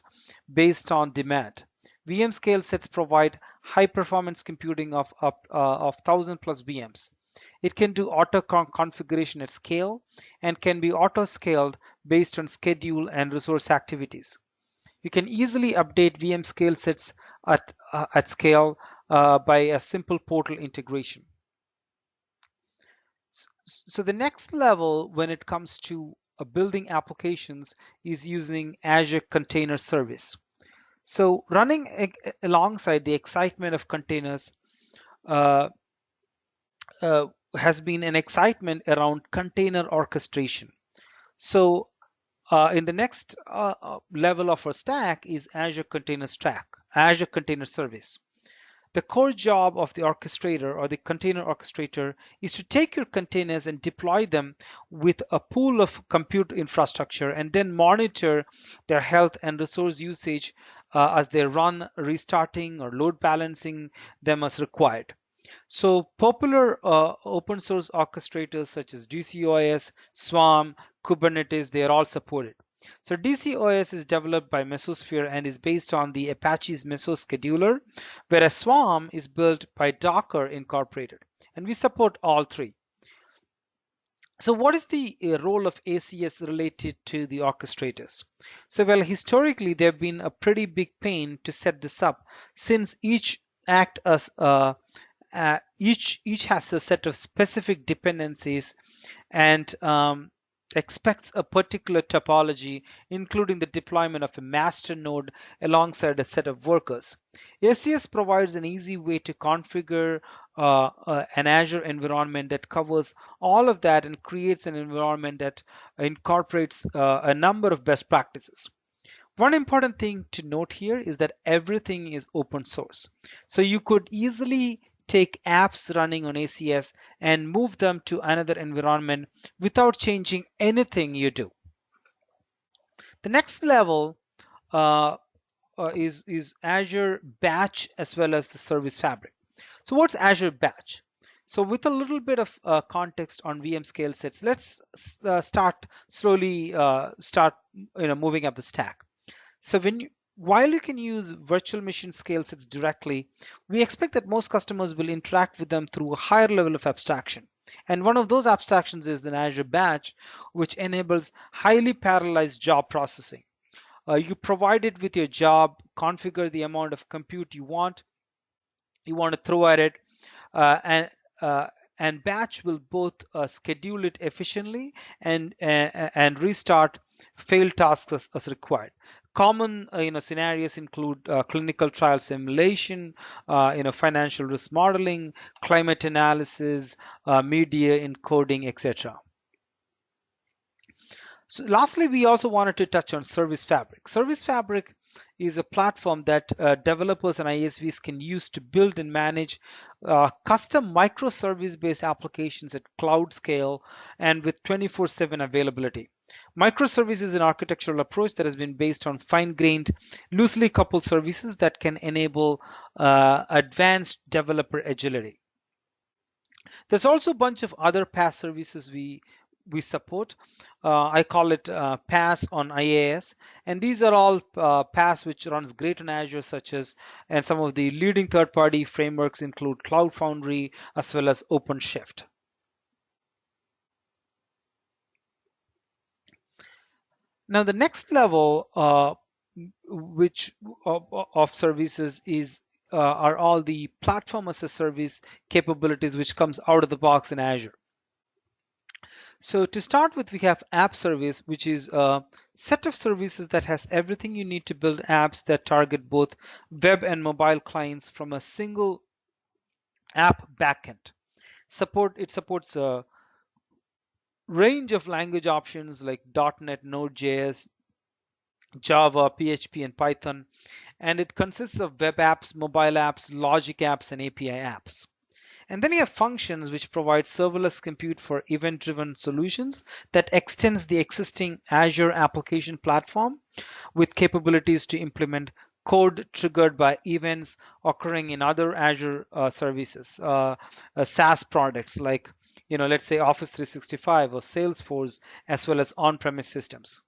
based on demand. VM scale sets provide high performance computing of 1000 plus VMs. It can do auto configuration at scale and can be auto scaled based on schedule and resource activities. You can easily update VM scale sets at scale by a simple portal integration. So the next level when it comes to building applications is using Azure Container Service. So running alongside the excitement of containers uh, has been an excitement around container orchestration. So In the next level of our stack is Azure Container Service. The core job of the orchestrator or the container orchestrator is to take your containers and deploy them with a pool of compute infrastructure and then monitor their health and resource usage as they run, restarting or load balancing them as required. So popular open source orchestrators such as DCOS, Swarm, Kubernetes, they are all supported. So DCOS is developed by Mesosphere and is based on the Apache's Meso scheduler, whereas Swarm is built by Docker Incorporated. And we support all three. So what is the role of ACS related to the orchestrators? So well, historically, they've been a pretty big pain to set this up since each act as each has a set of specific dependencies and expects a particular topology, including the deployment of a master node alongside a set of workers. ACS provides an easy way to configure an Azure environment that covers all of that and creates an environment that incorporates a number of best practices. One important thing to note here is that everything is open source. So you could easily take apps running on ACS and move them to another environment without changing anything you do. The next level is Azure Batch as well as the Service Fabric. So what's Azure Batch? So with a little bit of context on VM scale sets, let's start slowly moving up the stack. So while you can use virtual machine scale sets directly, we expect that most customers will interact with them through a higher level of abstraction. And one of those abstractions is an Azure Batch, which enables highly parallelized job processing. You provide it with your job, configure the amount of compute you want to throw at it, and batch will both schedule it efficiently and restart failed tasks as required. Common scenarios include clinical trial simulation, financial risk modeling, climate analysis, media encoding, etc. So lastly, we also wanted to touch on Service Fabric. Service Fabric is a platform that developers and ISVs can use to build and manage custom microservice-based applications at cloud scale and with 24/7 availability. Microservice is an architectural approach that has been based on fine-grained, loosely coupled services that can enable advanced developer agility. There's also a bunch of other PaaS services we support. I call it PaaS on IaaS, and these are all PaaS which runs great on Azure, and some of the leading third-party frameworks include Cloud Foundry as well as OpenShift. Now the next level of services are all the platform as a service capabilities which comes out of the box in Azure. So to start with, we have App Service, which is a set of services that has everything you need to build apps that target both web and mobile clients from a single app backend. It supports a range of language options like .NET, Node.js, Java, PHP, and Python, and it consists of web apps, mobile apps, logic apps, and API apps. And then you have functions which provide serverless compute for event-driven solutions that extends the existing Azure application platform with capabilities to implement code triggered by events occurring in other Azure services, SaaS products like, let's say Office 365 or Salesforce, as well as on-premise systems.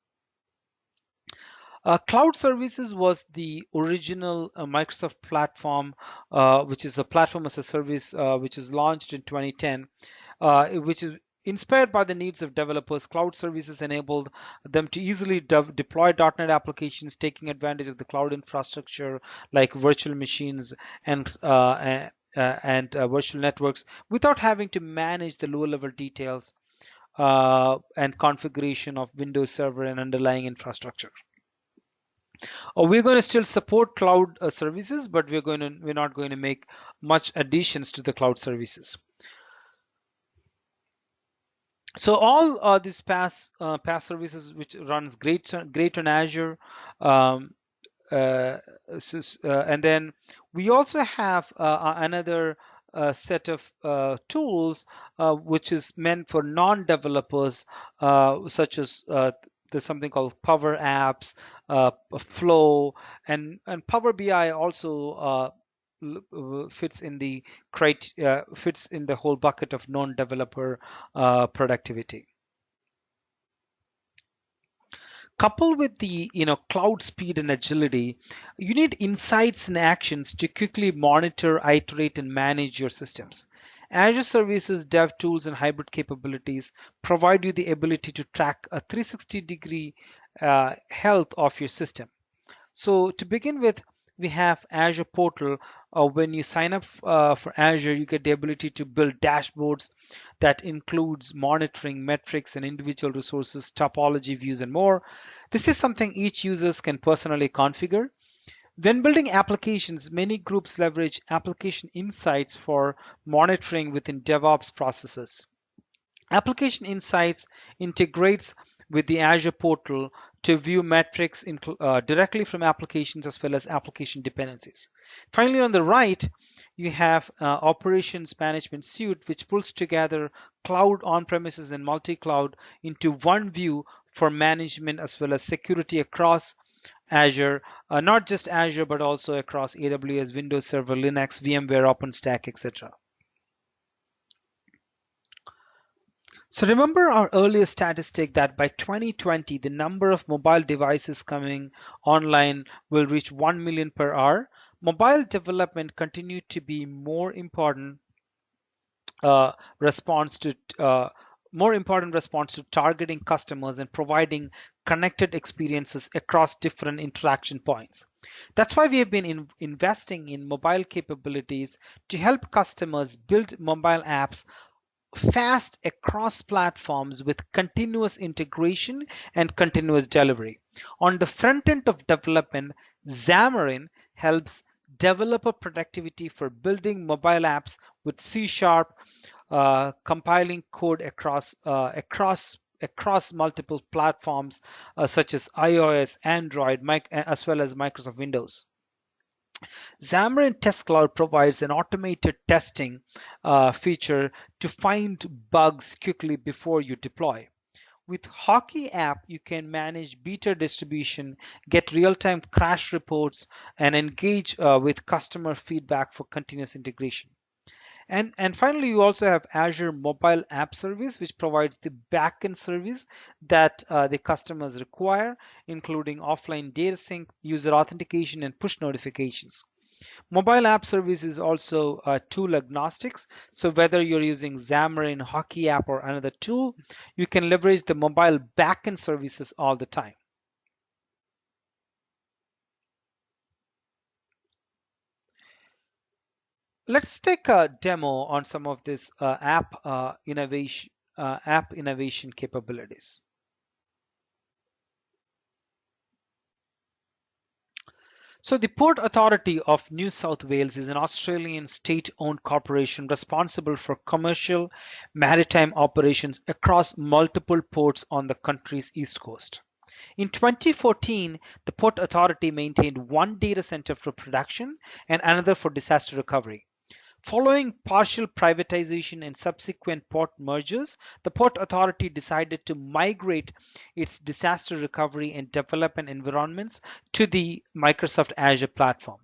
Cloud services was the original Microsoft platform, which is a platform as a service, which was launched in 2010, which is inspired by the needs of developers. Cloud services enabled them to easily deploy .NET applications, taking advantage of the cloud infrastructure like virtual machines and virtual networks without having to manage the lower level details and configuration of Windows Server and underlying infrastructure. We're going to still support cloud services, but we're not going to make much additions to the cloud services. So all these PaaS services which runs great on Azure, um, uh, and then we also have another set of tools which is meant for non-developers, such as there's something called Power Apps, Flow, and Power BI also fits in the fits in the whole bucket of non-developer productivity. Coupled with the cloud speed and agility, you need insights and actions to quickly monitor, iterate, and manage your systems. Azure Services, Dev Tools, and hybrid capabilities provide you the ability to track a 360-degree health of your system. So to begin with, we have Azure Portal. When you sign up for Azure, you get the ability to build dashboards that includes monitoring metrics and individual resources, topology views, and more. This is something each users can personally configure. When building applications, many groups leverage application insights for monitoring within DevOps processes. Application Insights integrates with the Azure portal to view metrics directly from applications as well as application dependencies. Finally, on the right, you have Operations Management Suite, which pulls together cloud, on-premises, and multi-cloud into one view for management as well as security across Azure, not just Azure, but also across AWS, Windows Server, Linux, VMware, OpenStack, etc. So remember our earlier statistic that by 2020, the number of mobile devices coming online will reach 1 million per hour. Mobile development continued to be uh, response to uh, more important response to targeting customers and providing connected experiences across different interaction points. That's why we have been investing in mobile capabilities to help customers build mobile apps fast across platforms with continuous integration and continuous delivery. On the front end of development, Xamarin helps developer productivity for building mobile apps with C Sharp, compiling code across multiple platforms such as iOS, Android, as well as Microsoft Windows. Xamarin Test Cloud provides an automated testing feature to find bugs quickly before you deploy. With Hockey app, you can manage beta distribution, get real-time crash reports, and engage with customer feedback for continuous integration. And finally, you also have Azure Mobile App Service, which provides the backend service that the customers require, including offline data sync, user authentication, and push notifications. Mobile app service is also tool agnostics. So whether you're using Xamarin, Hockey app, or another tool, you can leverage the mobile backend services all the time. Let's take a demo on some of this app innovation capabilities. So the Port Authority of New South Wales is an Australian state-owned corporation responsible for commercial maritime operations across multiple ports on the country's east coast. In 2014, the Port Authority maintained one data center for production and another for disaster recovery. Following partial privatization and subsequent port mergers, the Port Authority decided to migrate its disaster recovery and development environments to the Microsoft Azure platform.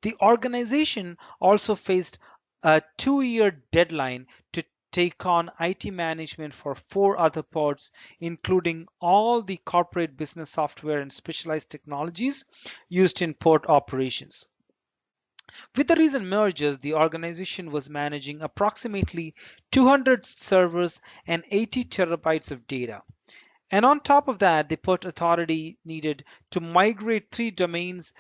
The organization also faced a 2-year deadline to take on IT management for 4 other ports, including all the corporate business software and specialized technologies used in port operations. With the recent mergers, the organization was managing approximately 200 servers and 80 terabytes of data. And on top of that, the Port Authority needed to migrate 3 domains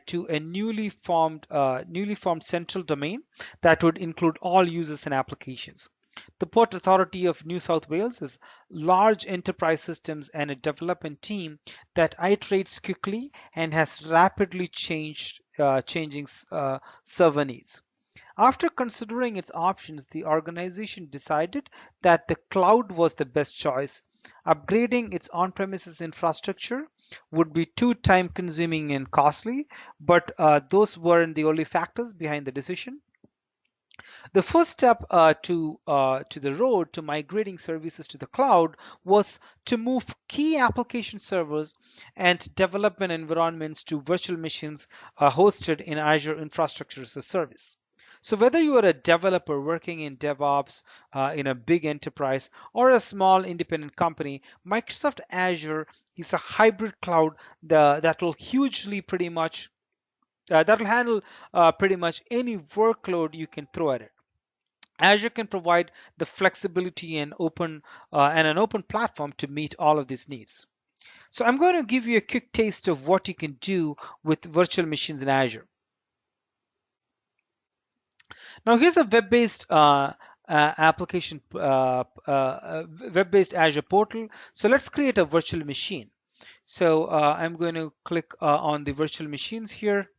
to a newly formed central domain that would include all users and applications. The Port Authority of New South Wales has large enterprise systems and a development team that iterates quickly and has rapidly changing server needs. After considering its options, the organization decided that the cloud was the best choice. Upgrading its on-premises infrastructure would be too time-consuming and costly, but those weren't the only factors behind the decision. The first step to the road to migrating services to the cloud was to move key application servers and development environments to virtual machines hosted in Azure Infrastructure as a Service. So whether you are a developer working in DevOps in a big enterprise or a small independent company, Microsoft Azure is a hybrid cloud that will hugely pretty much that will handle pretty much any workload you can throw at it. Azure can provide the flexibility and an open platform to meet all of these needs. So I'm going to give you a quick taste of what you can do with virtual machines in Azure. Now here's a web-based web-based Azure portal. So let's create a virtual machine. So I'm going to click on the virtual machines here.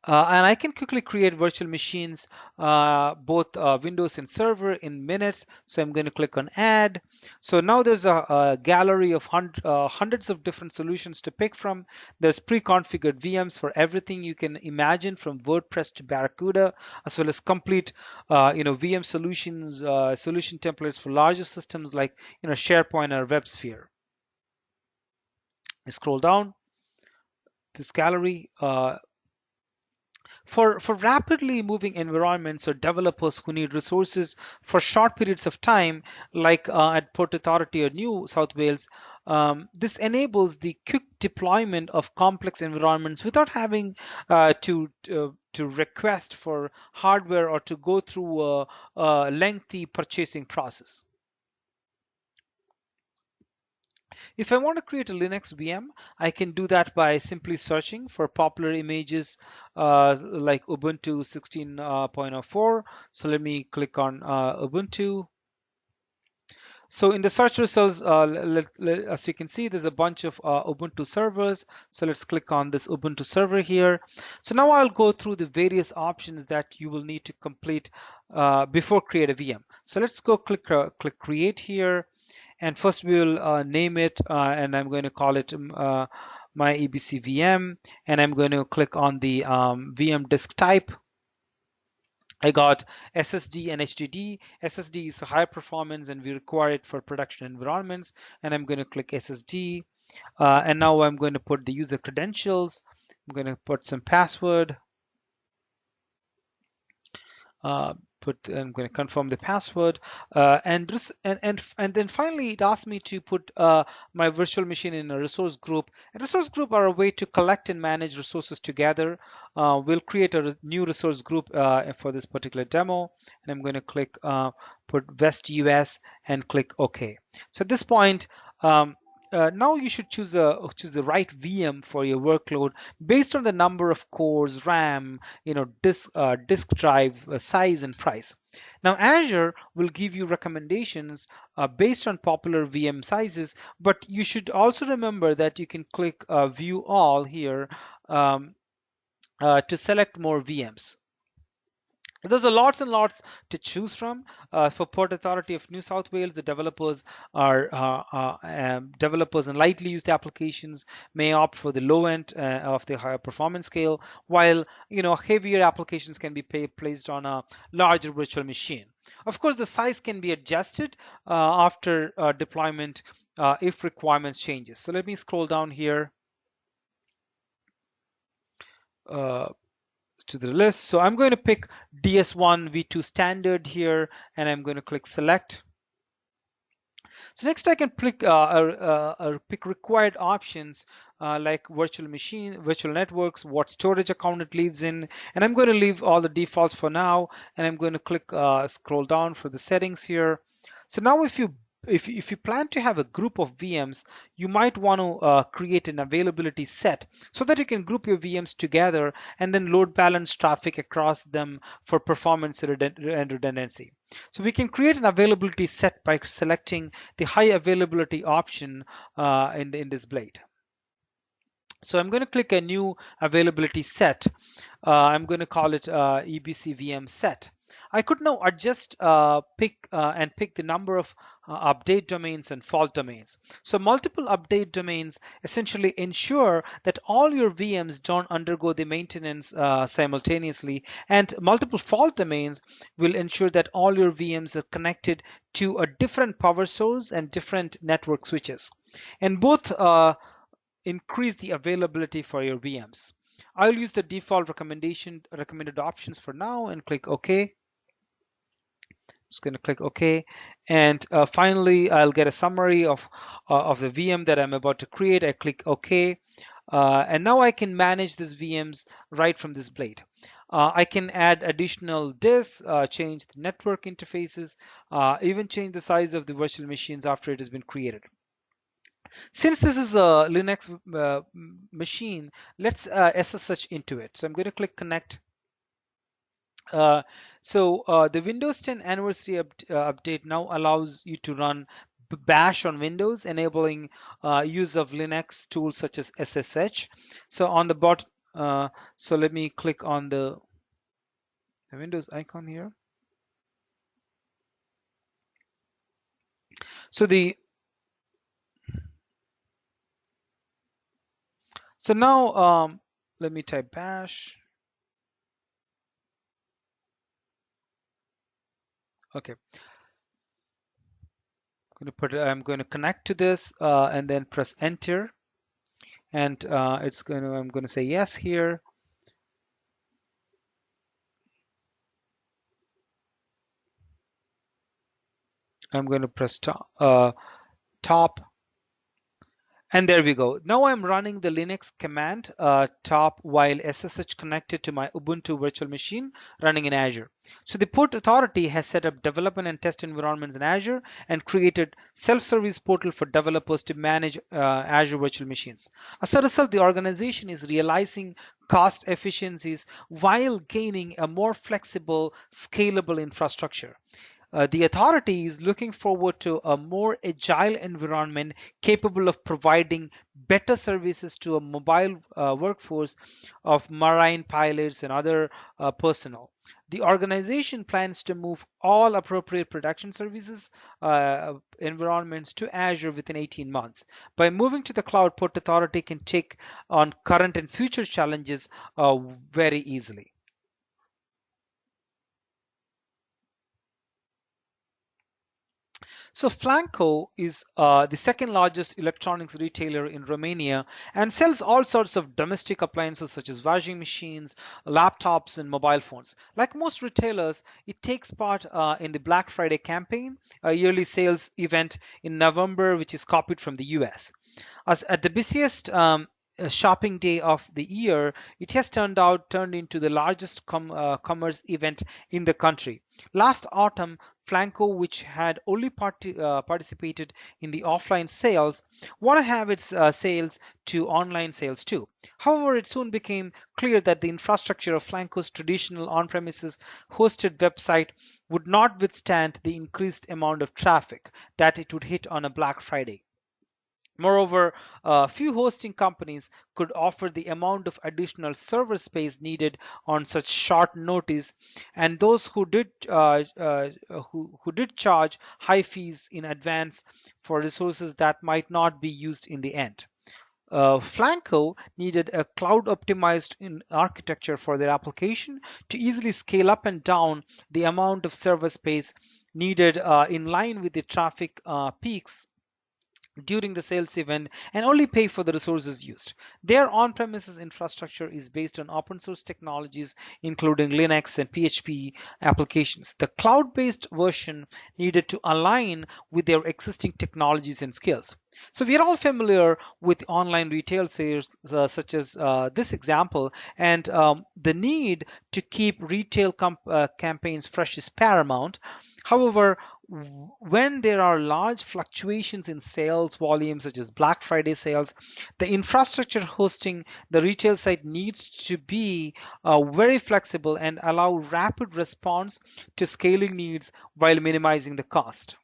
And I can quickly create virtual machines, both Windows and server in minutes. So I'm going to click on add. So now there's a gallery of hundreds of different solutions to pick from. There's pre-configured VMs for everything you can imagine, from WordPress to Barracuda, as well as complete, VM solutions, solution templates for larger systems like, SharePoint or WebSphere. I scroll down this gallery. For rapidly moving environments or developers who need resources for short periods of time, like at Port Authority or New South Wales, this enables the quick deployment of complex environments without having to request for hardware or to go through a lengthy purchasing process. If I want to create a Linux VM, I can do that by simply searching for popular images like Ubuntu 16.04. So let me click on Ubuntu. So in the search results, as you can see, there's a bunch of Ubuntu servers. So let's click on this Ubuntu server here. So now I'll go through the various options that you will need to complete before create a VM. So let's go click create here. And first we will name it, and I'm going to call it my EBC VM, and I'm going to click on the VM disk type. I got SSD and HDD. SSD is high performance and we require it for production environments, and I'm going to click SSD. And now I'm going to put the user credentials. I'm going to put some password. I'm going to confirm the password, and then finally it asked me to put my virtual machine in a resource group. A resource group are a way to collect and manage resources together. We'll create a new resource group for this particular demo, and I'm going to click put West US and click OK. So at this point, now you should choose the right VM for your workload based on the number of cores, RAM, disk drive size and price. Now Azure will give you recommendations based on popular VM sizes, but you should also remember that you can click View All here to select more VMs. There's a lots and lots to choose from. For Port Authority of New South Wales, the developers and lightly used applications may opt for the low end of the higher performance scale, while heavier applications can be placed on a larger virtual machine. Of course, the size can be adjusted after deployment if requirements changes. So let me scroll down here. To the list. So I'm going to pick DS1 V2 standard here, and I'm going to click select. So next I can pick required options like virtual machine, virtual networks, what storage account it lives in, and I'm going to leave all the defaults for now, and I'm going to click scroll down for the settings here. So now if you plan to have a group of VMs, you might want to create an availability set so that you can group your VMs together and then load balance traffic across them for performance and redundancy. So we can create an availability set by selecting the high availability option in this blade. So I'm going to click a new availability set. I'm going to call it EBC VM set. I could now adjust pick the number of update domains and fault domains. So multiple update domains essentially ensure that all your VMs don't undergo the maintenance simultaneously, and multiple fault domains will ensure that all your VMs are connected to a different power source and different network switches. And both increase the availability for your VMs. I'll use the default recommended options for now and click OK. Just going to click OK, and finally I'll get a summary of the VM that I'm about to create. I click OK, and now I can manage these VMs right from this blade. I can add additional disks, change the network interfaces, even change the size of the virtual machines after it has been created. Since this is a Linux machine, let's SSH into it. So I'm going to click connect. Uh, the Windows 10 anniversary update now allows you to run Bash on Windows, enabling use of Linux tools such as SSH. So on the bottom, so let me click on the Windows icon here. So the so now let me type bash. Okay, I'm going to connect to this and then press enter, and I'm going to say yes here. I'm going to press top. And there we go. Now I'm running the Linux command top while SSH connected to my Ubuntu virtual machine running in Azure. So the port authority has set up development and test environments in Azure and created self-service portal for developers to manage Azure virtual machines. As a result, the organization is realizing cost efficiencies while gaining a more flexible, scalable infrastructure. The authority is looking forward to a more agile environment capable of providing better services to a mobile workforce of marine pilots and other personnel. The organization plans to move all appropriate production services environments to Azure within 18 months. By moving to the cloud, Port Authority can take on current and future challenges very easily. So Flanco is the second largest electronics retailer in Romania and sells all sorts of domestic appliances such as washing machines, laptops, and mobile phones. Like most retailers, it takes part in the Black Friday campaign, a yearly sales event in November, which is copied from the US. As at the busiest shopping day of the year, it has turned into the largest commerce event in the country. Last autumn, Flanco, which had only participated in the offline sales, want to have its sales to online sales too. However, it soon became clear that the infrastructure of Flanco's traditional on-premises hosted website would not withstand the increased amount of traffic that it would hit on a Black Friday. Moreover, few hosting companies could offer the amount of additional server space needed on such short notice, and those who did charge high fees in advance for resources that might not be used in the end. Flanco needed a cloud optimized in architecture for their application to easily scale up and down the amount of server space needed in line with the traffic peaks during the sales event and only pay for the resources used. Their on-premises infrastructure is based on open source technologies including Linux and PHP applications. The cloud-based version needed to align with their existing technologies and skills. So we are all familiar with online retail sales such as this example, and the need to keep retail campaigns fresh is paramount. However, when there are large fluctuations in sales volume, such as Black Friday sales, the infrastructure hosting the retail site needs to be very flexible and allow rapid response to scaling needs while minimizing the cost.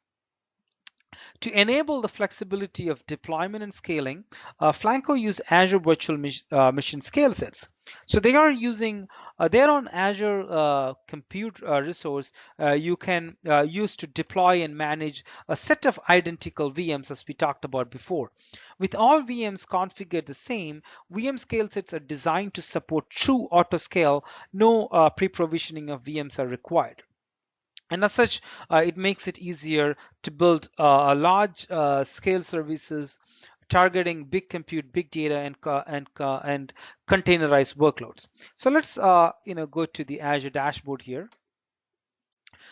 To enable the flexibility of deployment and scaling, Flanco use Azure Virtual Machine scale sets. So they're on Azure Compute resource you can use to deploy and manage a set of identical VMs as we talked about before. With all VMs configured the same, VM scale sets are designed to support true auto scale. No pre-provisioning of VMs are required. And as such, it makes it easier to build a large scale services targeting big compute, big data, and containerized workloads. So let's go to the Azure dashboard here.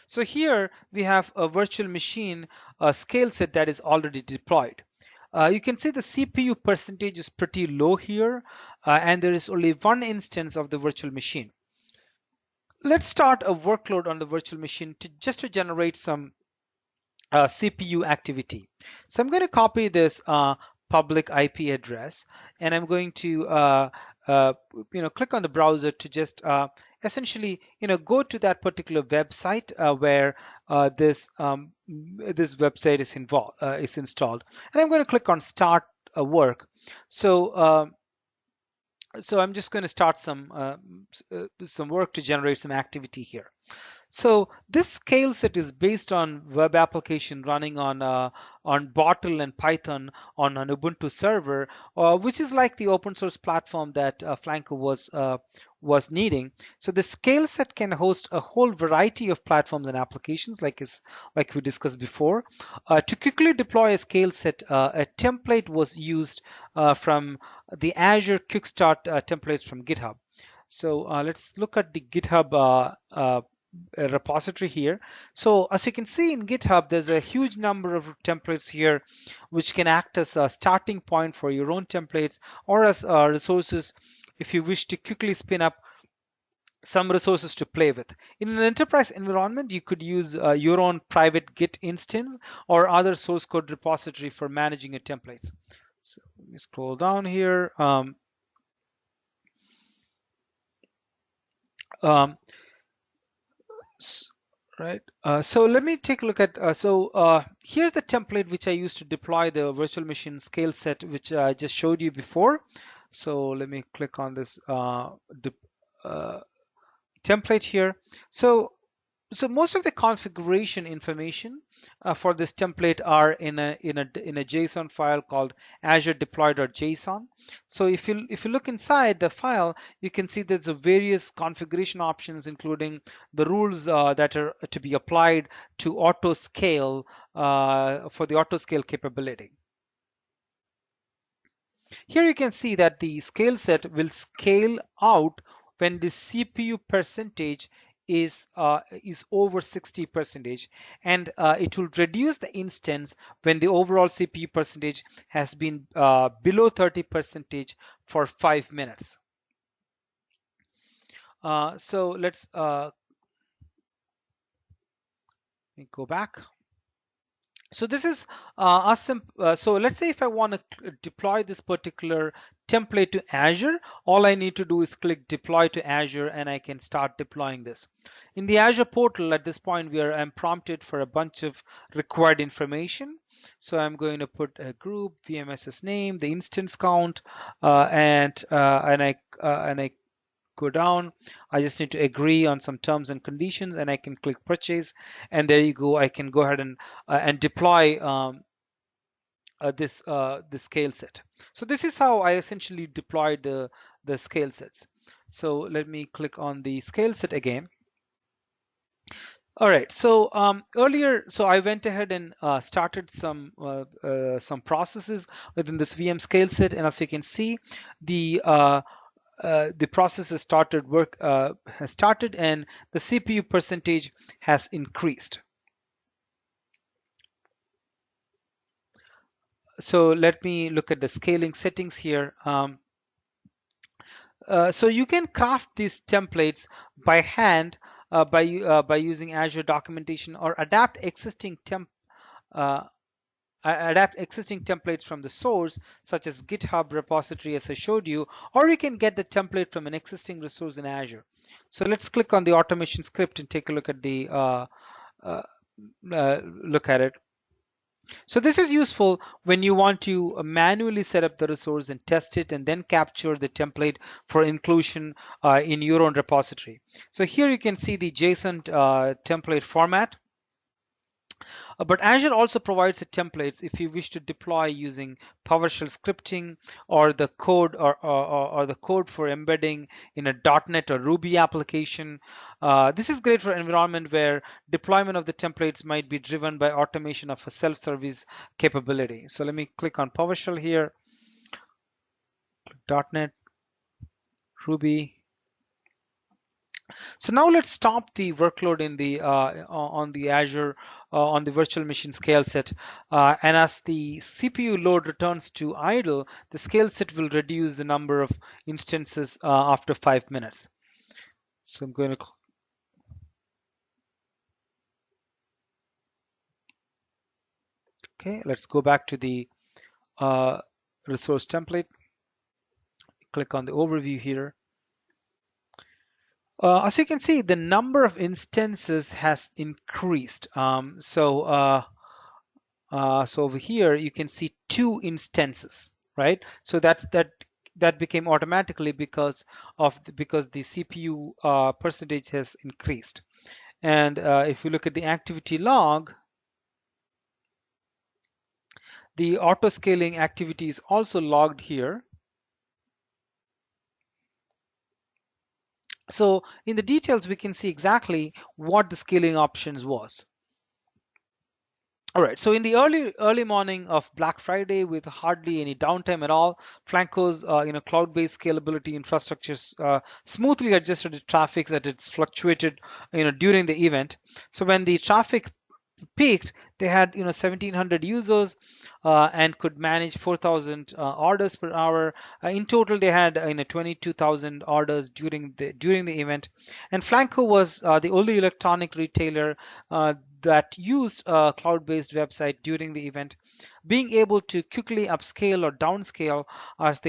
So here we have a virtual machine scale set that is already deployed. You can see the CPU percentage is pretty low here, and there is only one instance of the virtual machine. Let's start a workload on the virtual machine just to generate some CPU activity. So I'm going to copy this public IP address, and I'm going to uh, click on the browser to just essentially go to that particular website where this website is installed, and I'm going to click on Start Work. So I'm just going to start some work to generate some activity here. So this scale set is based on web application running on Bottle and Python on an Ubuntu server, which is like the open source platform that Flanco was needing. So the scale set can host a whole variety of platforms and applications, like we discussed before. To quickly deploy a scale set, a template was used from the Azure Quickstart templates from GitHub. So let's look at the GitHub repository here. So as you can see in GitHub, there's a huge number of templates here, which can act as a starting point for your own templates or as resources if you wish to quickly spin up some resources to play with. In an enterprise environment, you could use your own private Git instance or other source code repository for managing your templates. So let me scroll down here. Um, Right. So let me take a look at, here's the template which I used to deploy the virtual machine scale set, which I just showed you before. So let me click on this uh, template here. So most of the configuration information for this template are in a JSON file called Azure deploy.json. So if you look inside the file, you can see there's a various configuration options, including the rules that are to be applied to auto scale for the auto scale capability. Here you can see that the scale set will scale out when the CPU percentage is over 60 percentage, and it will reduce the instance when the overall CPU percentage has been below 30 percentage for 5 minutes. So let's go back. So this is so let's say if I want to deploy this particular template to Azure, all I need to do is click deploy to Azure and I can start deploying this. In the Azure portal at this point I'm prompted for a bunch of required information. So I'm going to put a group, VMS's name, the instance count, and I go down. I just need to agree on some terms and conditions, and I can click purchase, and there you go. I can go ahead and deploy this scale set. So this is how I essentially deployed the scale sets. So let me click on the scale set again. All right, so earlier, so I went ahead and started some processes within this VM scale set, and as you can see, the process has started and the CPU percentage has increased. So let me look at the scaling settings here. So you can craft these templates by hand by using Azure documentation or uh, adapt existing templates from the source, such as GitHub repository as I showed you, or you can get the template from an existing resource in Azure. So let's click on the automation script and take a look at the uh, look at it. So this is useful when you want to manually set up the resource and test it and then capture the template for inclusion in your own repository. So here you can see the JSON template format. But Azure also provides the templates if you wish to deploy using PowerShell scripting or the code or the code for embedding in a .NET or Ruby application. This is great for an environment where deployment of the templates might be driven by automation of a self-service capability. So let me click on PowerShell here, .NET, Ruby. So now let's stop the workload in the on the Azure on the virtual machine scale set. And as the CPU load returns to idle, the scale set will reduce the number of instances after 5 minutes. So I'm going to, okay, let's go back to the uh, resource template. Click on the overview here. As you can see, the number of instances has increased. So over here you can see 2 instances, right? So that became automatically because the CPU percentage has increased. And if you look at the activity log, the auto scaling activity is also logged here. So in the details we can see exactly what the scaling options was. All right, so in the early morning of Black Friday, with hardly any downtime at all, Flanco's cloud-based scalability infrastructures smoothly adjusted the traffic that it's fluctuated during the event. So when the traffic peaked, they had 1,700 users and could manage 4,000 orders per hour. In total, they had 22,000 orders during the event. And Flanco was the only electronic retailer that used a cloud-based website during the event, being able to quickly upscale or downscale as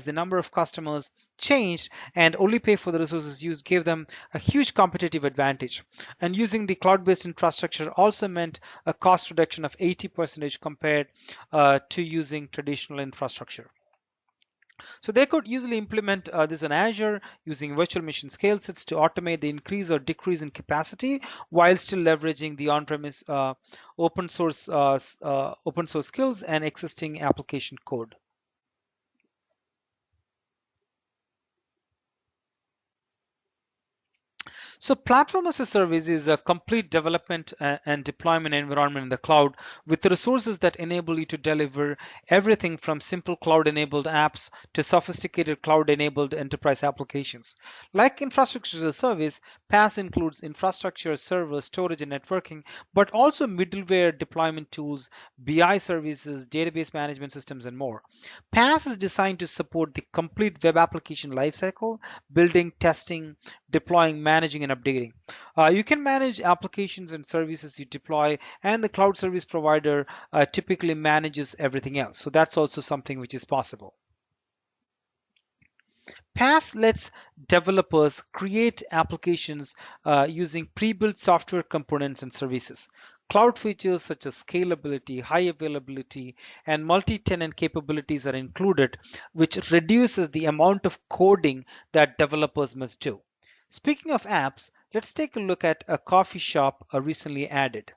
the number of customers changed, and only pay for the resources used gave them a huge competitive advantage. And using the cloud-based infrastructure also meant a cost reduction of 80% compared to using traditional infrastructure. So they could easily implement this on Azure using virtual machine scale sets to automate the increase or decrease in capacity while still leveraging the on-premise open source skills and existing application code. So platform as a service is a complete development and deployment environment in the cloud with the resources that enable you to deliver everything from simple cloud-enabled apps to sophisticated cloud-enabled enterprise applications. Like infrastructure as a service, PaaS includes infrastructure, servers, storage, and networking, but also middleware deployment tools, BI services, database management systems, and more. PaaS is designed to support the complete web application lifecycle, building, testing, deploying, managing, and updating. You can manage applications and services you deploy, and the cloud service provider typically manages everything else. So that's also something which is possible. PaaS lets developers create applications using pre-built software components and services. Cloud features such as scalability, high availability, and multi-tenant capabilities are included, which reduces the amount of coding that developers must do. Speaking of apps, let's take a look at a coffee shop recently added.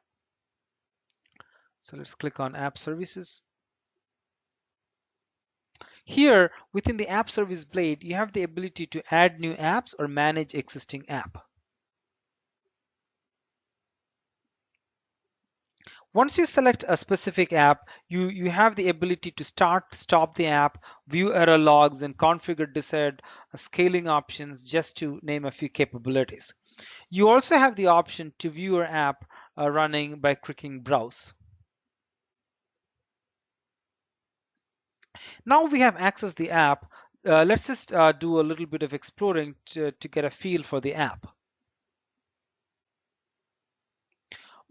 So let's click on App Services. Here, within the App Service blade, you have the ability to add new apps or manage existing app. Once you select a specific app, you have the ability to stop the app, view error logs, and configure desired scaling options, just to name a few capabilities. You also have the option to view your app running by clicking Browse. Now we have accessed the app. Let's just do a little bit of exploring to get a feel for the app.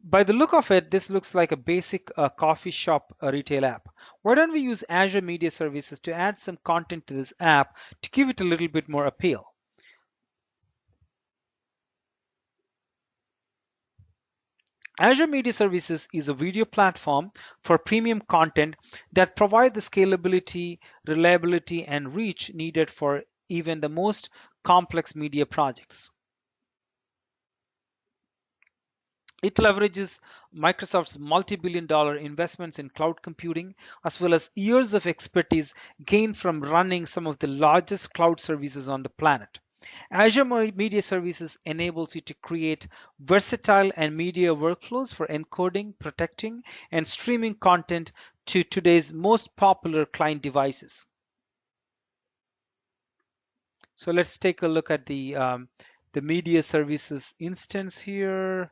By the look of it, this looks like a basic coffee shop retail app. Why don't we use Azure Media Services to add some content to this app to give it a little bit more appeal? Azure Media Services is a video platform for premium content that provide the scalability, reliability, and reach needed for even the most complex media projects. It leverages Microsoft's multi-billion-dollar investments in cloud computing, as well as years of expertise gained from running some of the largest cloud services on the planet. Azure Media Services enables you to create versatile and media workflows for encoding, protecting, and streaming content to today's most popular client devices. So let's take a look at the media services instance here.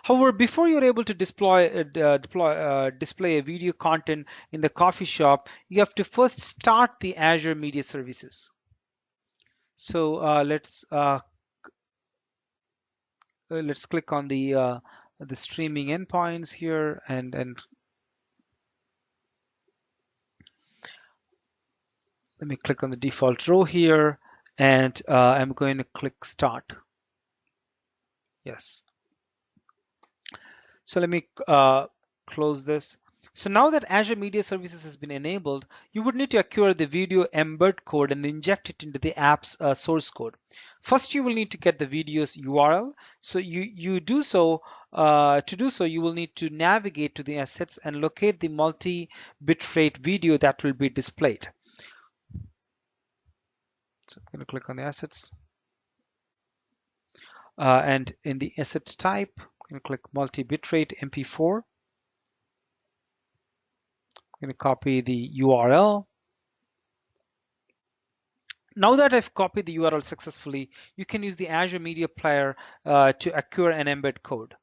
However, before you're able to display a video content in the coffee shop, you have to first start the Azure Media Services. So let's click on the streaming endpoints here, and let me click on the default row here, and I'm going to click Start. Yes. So let me close this. So now that Azure Media Services has been enabled, you would need to acquire the video embed code and inject it into the app's source code. First, you will need to get the video's URL. So you do so. To do so, you will need to navigate to the assets and locate the multi-bitrate video that will be displayed. So I'm going to click on the assets. And in the asset type, I'm going to click multi-bitrate MP4. I'm going to copy the URL. Now that I've copied the URL successfully, you can use the Azure Media Player to acquire and embed code.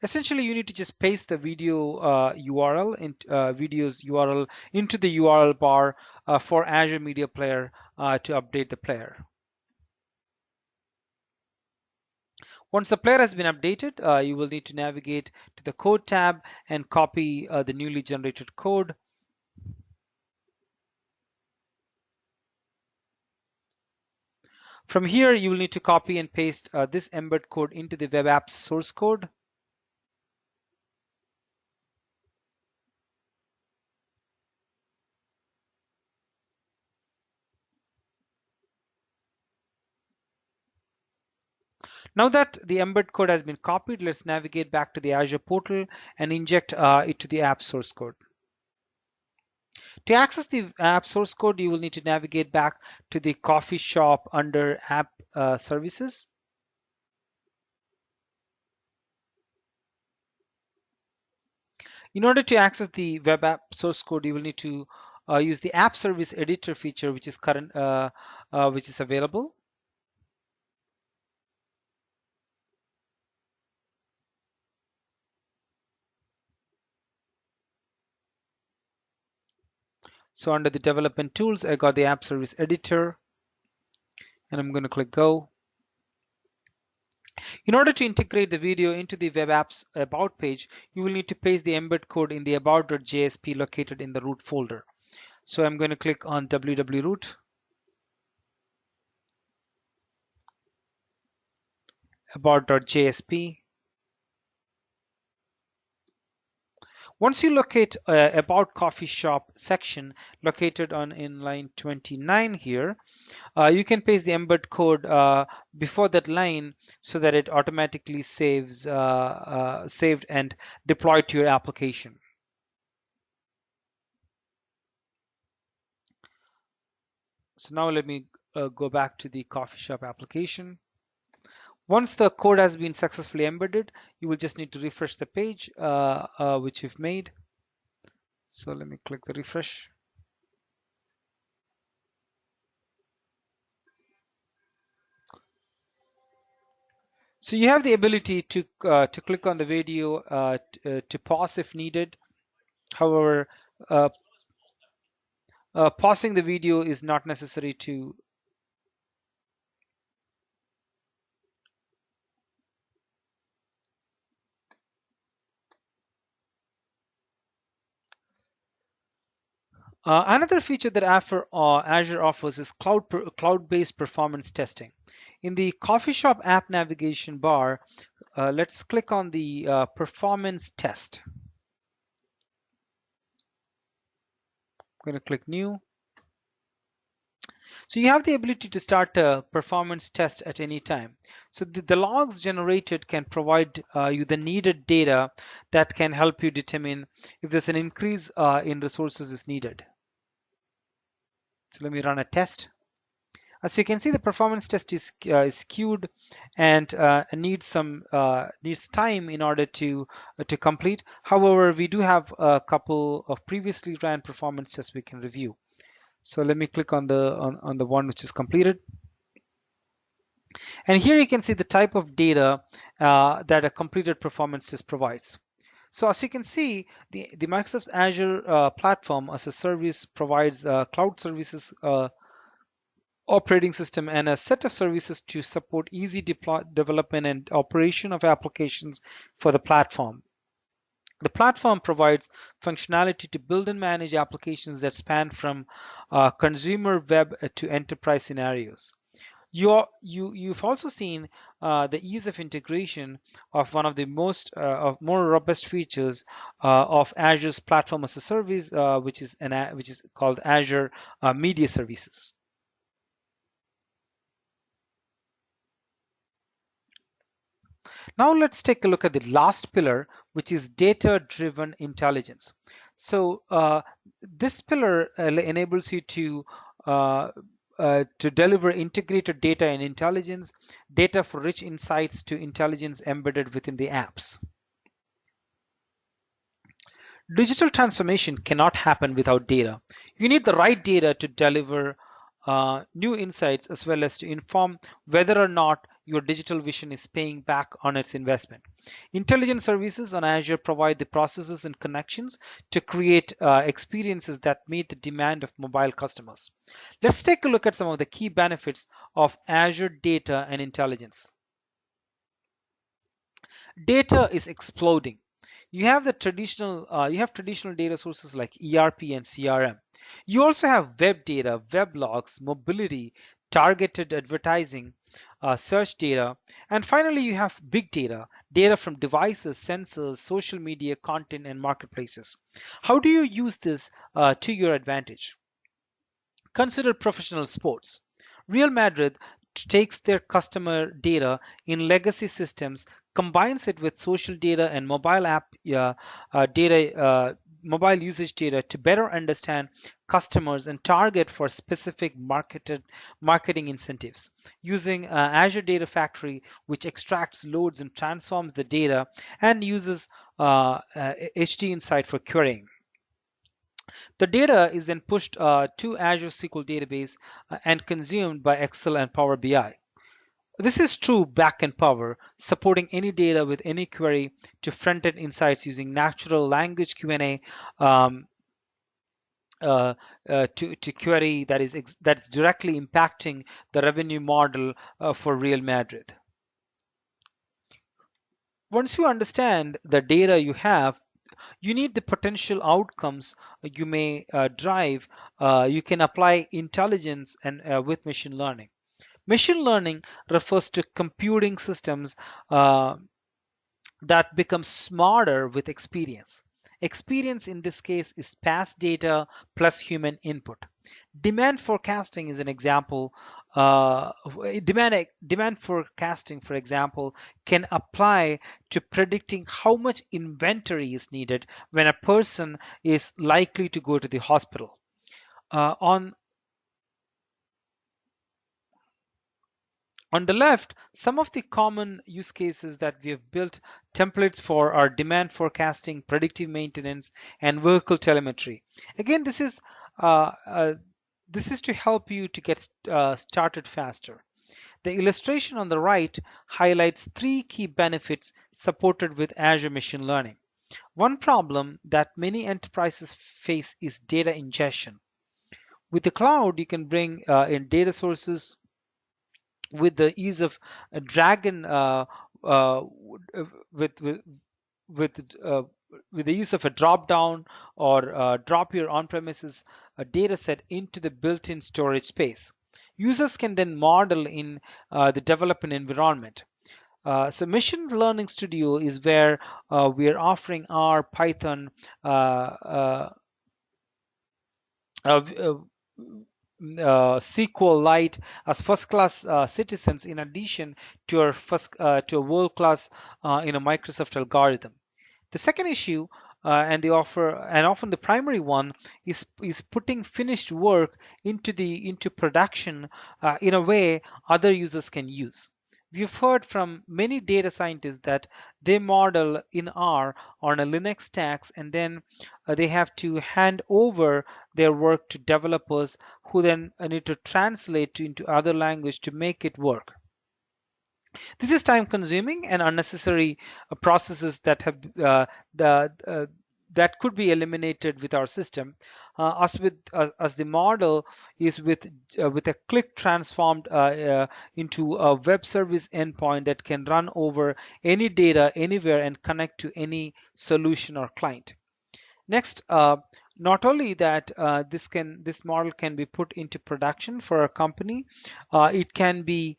Essentially, you need to just paste the video URL in, video's URL into the URL bar for Azure Media Player to update the player. Once the player has been updated, you will need to navigate to the code tab and copy the newly generated code. From here, you will need to copy and paste this embed code into the web app's source code. Now that the embed code has been copied, let's navigate back to the Azure portal and inject it to the app source code. To access the app source code, you will need to navigate back to the coffee shop under app services. In order to access the web app source code, you will need to use the app service editor feature, which is which is available. So under the development tools, I got the app service editor, and I'm going to click go. In order to integrate the video into the web app's about page, you will need to paste the embed code in the about.jsp located in the root folder. So I'm going to click on www.root, about.jsp. Once you locate about coffee shop section located on in line 29 here, you can paste the embed code before that line so that it automatically saved and deployed to your application. So now let me go back to the coffee shop application. Once the code has been successfully embedded, you will just need to refresh the page which you've made. So let me click the refresh. So you have the ability to click on the video to pause if needed. However, uh, pausing the video is not necessary to. Another feature that Azure offers is cloud-based performance testing. In the Coffee Shop app navigation bar, let's click on the performance test. I'm going to click new. So you have the ability to start a performance test at any time. So the logs generated can provide you the needed data that can help you determine if there's an increase in resources is needed. So let me run a test. As you can see, the performance test is skewed and needs time in order to complete. However, we do have a couple of previously ran performance tests we can review. So let me click on the one which is completed. And here you can see the type of data that a completed performance test provides. So as you can see, the Microsoft Azure platform as a service provides cloud services operating system and a set of services to support easy development and operation of applications for the platform. The platform provides functionality to build and manage applications that span from consumer web to enterprise scenarios. You've also seen the ease of integration of one of the of more robust features of Azure's platform as a service, which is called Azure Media Services. Now let's take a look at the last pillar, which is data-driven intelligence. So this pillar enables you to deliver integrated data and intelligence, data for rich insights to intelligence embedded within the apps. Digital transformation cannot happen without data. You need the right data to deliver new insights as well as to inform whether or not your digital vision is paying back on its investment. Intelligent services on Azure provide the processes and connections to create experiences that meet the demand of mobile customers. Let's take a look at some of the key benefits of Azure data and intelligence. Data is exploding. You have traditional data sources like ERP and CRM. You also have web data, web logs, mobility, targeted advertising, search data, and finally you have big data, data from devices, sensors, social media, content, and marketplaces. How do you use this to your advantage? Consider professional sports. Real Madrid takes their customer data in legacy systems, combines it with social data and mobile app data, mobile usage data to better understand customers and target for specific marketing incentives. Using Azure Data Factory, which extracts, loads, and transforms the data and uses HD Insight for querying. The data is then pushed to Azure SQL database and consumed by Excel and Power BI. This is true backend power, supporting any data with any query to front-end insights using natural language Q&A to query that's directly impacting the revenue model for Real Madrid. Once you understand the data you have, you need the potential outcomes you may drive. You can apply intelligence and with machine learning. Machine learning refers to computing systems that become smarter with experience. Experience in this case is past data plus human input. Demand forecasting is an example. Demand forecasting, for example, can apply to predicting how much inventory is needed when a person is likely to go to the hospital. On the left, some of the common use cases that we have built templates for are demand forecasting, predictive maintenance, and vehicle telemetry. Again, this is to help you to get started faster. The illustration on the right highlights three key benefits supported with Azure Machine Learning. One problem that many enterprises face is data ingestion. With the cloud, you can bring in data sources with the ease of drag and with with the use of a drop down or drop your on-premises data set into the built-in storage space. Users can then model in the development environment. So Machine Learning Studio is where we are offering our Python uh, SQLite as first-class citizens, in addition to a world-class Microsoft algorithm. The second issue, and often the primary one, is putting finished work into production in a way other users can use. We've heard from many data scientists that they model in R on a Linux stacks, and then they have to hand over their work to developers who then need to translate into other language to make it work. This is time consuming and unnecessary processes the, uh, that could be eliminated with our system. As the model is with a click transformed into a web service endpoint that can run over any data anywhere and connect to any solution or client. Next, not only that, this model can be put into production for a company, it can be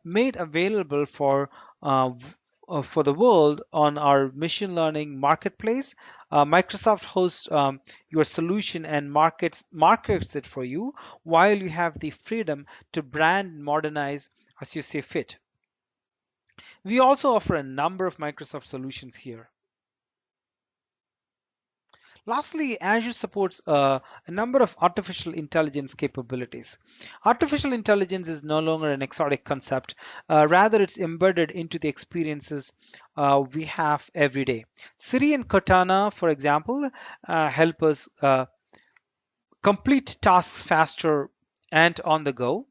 made available for the world on our machine learning marketplace. Microsoft hosts your solution and markets it for you, while you have the freedom to brand and modernize as you see fit. We also offer a number of Microsoft solutions here. Lastly, Azure supports a number of artificial intelligence capabilities. Artificial intelligence is no longer an exotic concept, rather, it's embedded into the experiences we have every day. Siri and Cortana, for example, help us complete tasks faster and on the go.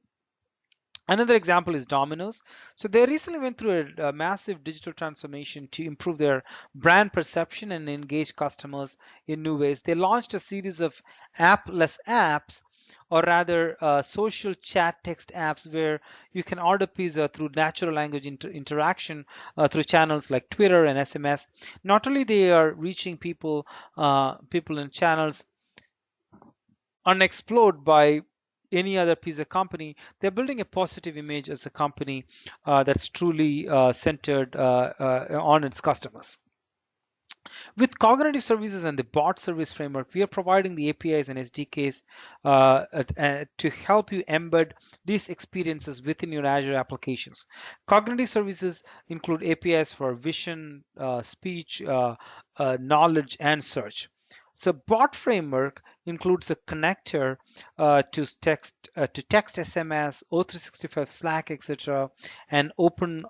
Another example is Domino's. So they recently went through a massive digital transformation to improve their brand perception and engage customers in new ways. They launched a series of app-less apps, or rather social chat text apps, where you can order pizza through natural language interaction through channels like Twitter and SMS. Not only they are reaching people in channels unexplored by any other pizza company, they're building a positive image as a company that's truly centered on its customers. With cognitive services and the bot service framework, we are providing the APIs and SDKs to help you embed these experiences within your Azure applications. Cognitive services include APIs for vision, speech, knowledge, and search. So bot framework includes a connector to text SMS, O365, Slack, etc., and open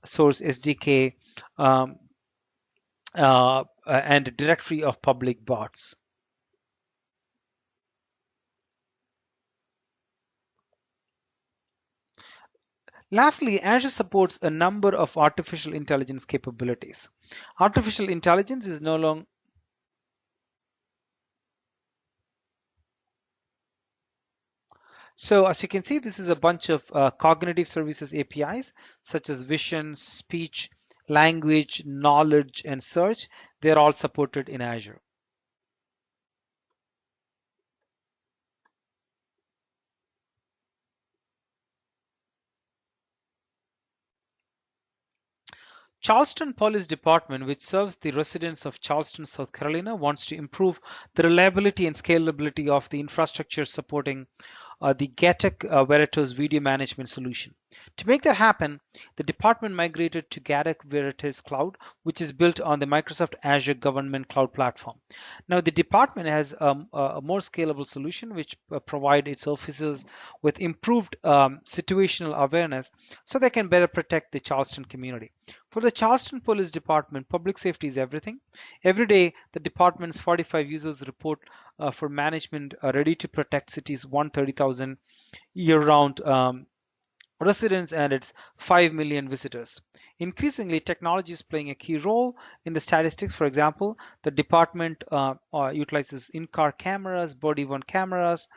source SDK, and a directory of public bots. Lastly, Azure supports a number of artificial intelligence capabilities. Artificial intelligence is no longer So as you can see, this is a bunch of cognitive services APIs, such as vision, speech, language, knowledge, and search. They're all supported in Azure. Charleston Police Department, which serves the residents of Charleston, South Carolina, wants to improve the reliability and scalability of the infrastructure supporting the Gatek Veritas video management solution. To make that happen, the department migrated to Gatek Veritas Cloud, which is built on the Microsoft Azure Government Cloud Platform. Now, the department has a more scalable solution which provide its officers with improved situational awareness so they can better protect the Charleston community. For the Charleston Police Department, public safety is everything. Every day, the department's 45 users report for management ready to protect city's 130,000 year-round residents and its 5 million visitors. Increasingly, technology is playing a key role in the statistics. For example, the department utilizes in-car cameras, body-worn cameras,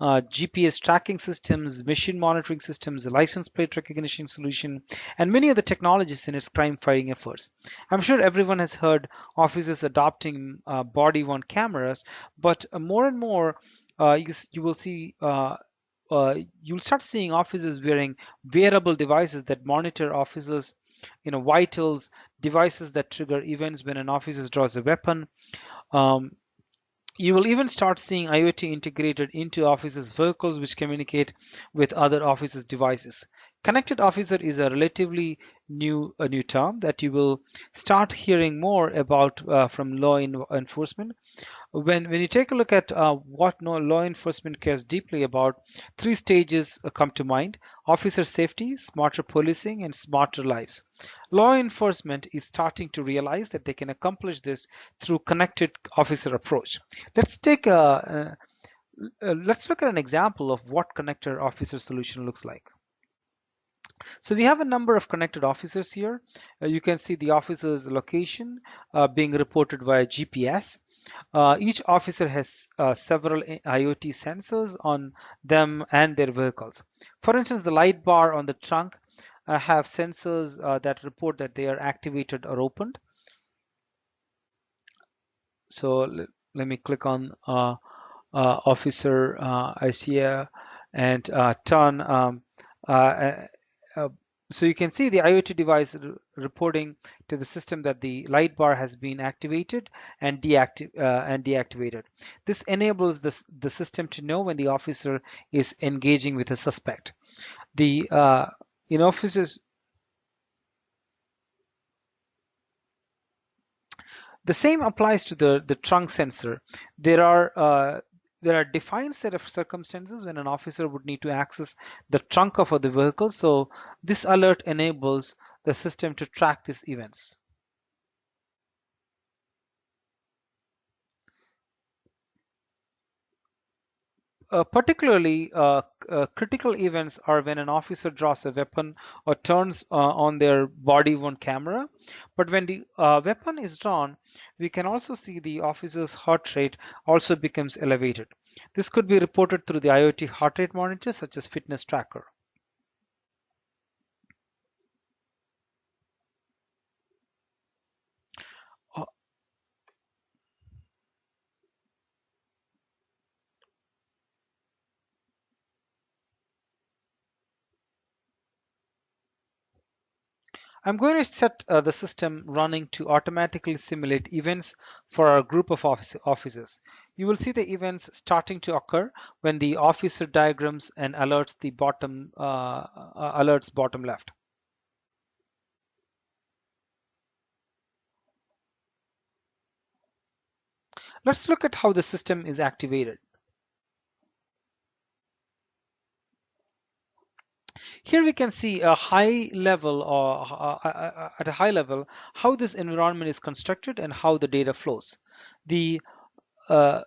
GPS tracking systems, machine monitoring systems, license plate recognition solution, and many other technologies in its crime fighting efforts. I'm sure everyone has heard officers adopting body-worn cameras, but more and more you will see you'll start seeing officers wearing wearable devices that monitor officers, vitals, devices that trigger events when an officer draws a weapon. Um, you will even start seeing IoT integrated into officers' vehicles, which communicate with other officers' devices. Connected officer is a relatively new term that you will start hearing more about from enforcement. When you take a look at what law enforcement cares deeply about, three stages come to mind: officer safety, smarter policing, and smarter lives. Law enforcement is starting to realize that they can accomplish this through connected officer approach. Let's take a let's look at an example of what connected officer solution looks like. So we have a number of connected officers here. You can see the officer's location being reported via GPS. Each officer has several IoT sensors on them and their vehicles. For instance, the light bar on the trunk have sensors that report that they are activated or opened. So let me click on officer ICA and turn. Uh, uh, so you can see the IoT device reporting to the system that the light bar has been activated and deactivated. This enables the system to know when the officer is engaging with a suspect. The in officers The same applies to the trunk sensor. There are there are defined set of circumstances when an officer would need to access the trunk of the vehicle. So this alert enables the system to track these events. Particularly critical events are when an officer draws a weapon or turns on their body worn camera. But when the weapon is drawn, we can also see the officer's heart rate also becomes elevated. This could be reported through the IoT heart rate monitor, such as fitness tracker. Uh, I'm going to set the system running to automatically simulate events for our group of officers. You will see the events starting to occur when the officer diagrams and alerts bottom left. Let's look at how the system is activated. Here we can see a high level or at a high level how this environment is constructed and how the data flows. The uh,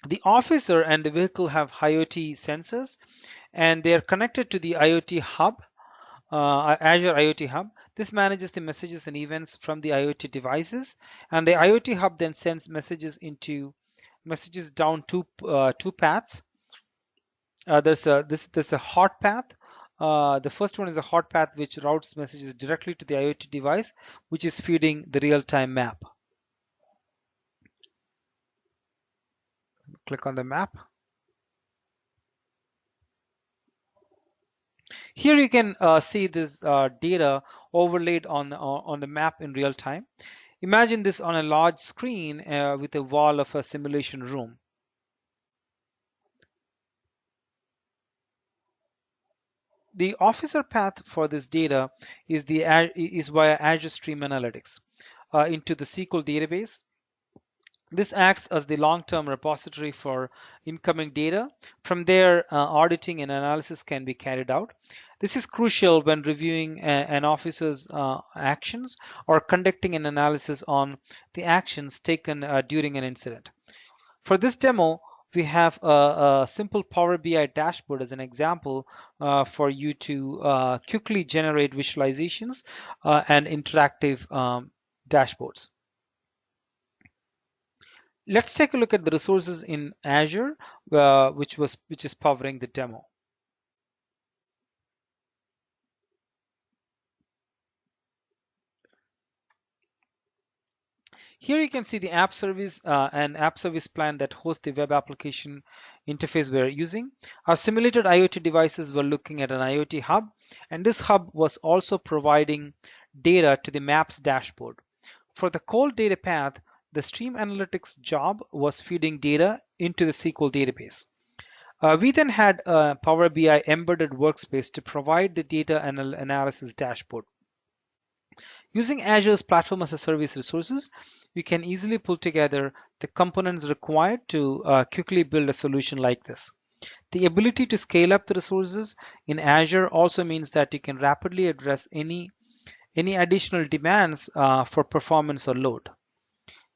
the officer and the vehicle have IoT sensors, and they are connected to the IoT hub, Azure IoT hub. This manages the messages and events from the IoT devices, and the IoT hub then sends messages down two paths. There's a hot path. The first one is a hot path which routes messages directly to the IoT device, which is feeding the real-time map. Click on the map. Here you can see this data overlaid on the map in real time. Imagine this on a large screen with a wall of a simulation room. The officer path for this data is via Azure Stream Analytics into the SQL database. This acts as the long-term repository for incoming data. From there, auditing and analysis can be carried out. This is crucial when reviewing an officer's actions or conducting an analysis on the actions taken during an incident. For this demo, we have a simple Power BI dashboard as an example for you to quickly generate visualizations and interactive dashboards. Let's take a look at the resources in Azure, which is powering the demo. Here you can see the app service and app service plan that hosts the web application interface we're using. Our simulated IoT devices were looking at an IoT hub, and this hub was also providing data to the Maps dashboard. For the cold data path, the Stream Analytics job was feeding data into the SQL database. We then had a Power BI embedded workspace to provide the data analysis dashboard. Using Azure's platform as a service resources, we can easily pull together the components required to quickly build a solution like this. The ability to scale up the resources in Azure also means that you can rapidly address any additional demands for performance or load.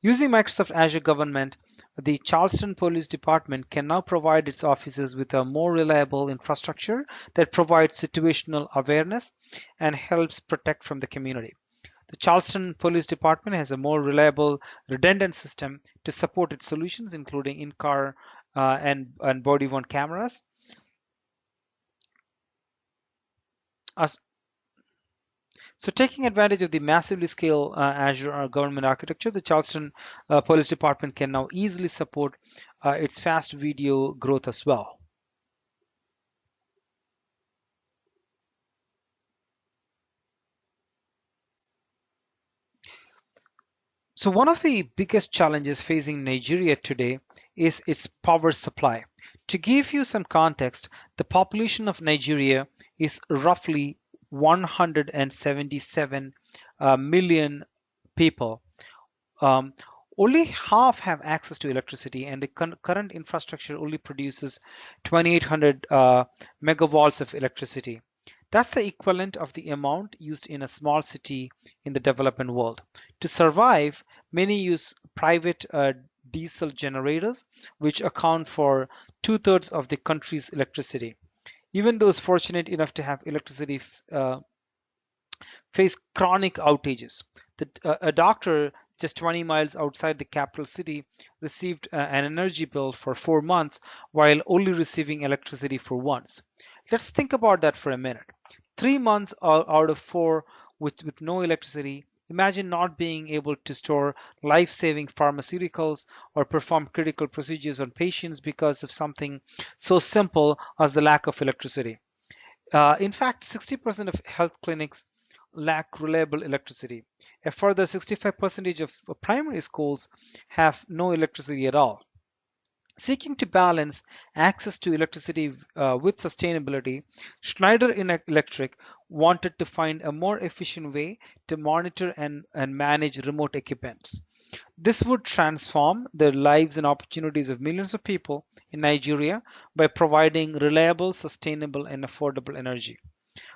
Using Microsoft Azure Government, the Charleston Police Department can now provide its officers with a more reliable infrastructure that provides situational awareness and helps protect from the community. The Charleston Police Department has a more reliable, redundant system to support its solutions, including in-car and body-worn cameras. As, so taking advantage of the massively scaled Azure government architecture, the Charleston Police Department can now easily support its fast video growth as well. So one of the biggest challenges facing Nigeria today is its power supply. To give you some context, the population of Nigeria is roughly 177 million people. Um, Only half have access to electricity, and the current infrastructure only produces 2,800 megawatts of electricity. That's the equivalent of the amount used in a small city in the developing world. To survive, many use private diesel generators, which account for two-thirds of the country's electricity. Even those fortunate enough to have electricity face chronic outages. A doctor just 20 miles outside the capital city received an energy bill for 4 months while only receiving electricity for once. Let's think about that for a minute. 3 months out of four with no electricity. Imagine not being able to store life saving pharmaceuticals or perform critical procedures on patients because of something so simple as the lack of electricity. In fact, 60% of health clinics lack reliable electricity. A further 65% of primary schools have no electricity at all. Seeking to balance access to electricity with sustainability, Schneider Electric wanted to find a more efficient way to monitor and manage remote equipments. This would transform the lives and opportunities of millions of people in Nigeria by providing reliable, sustainable, and affordable energy.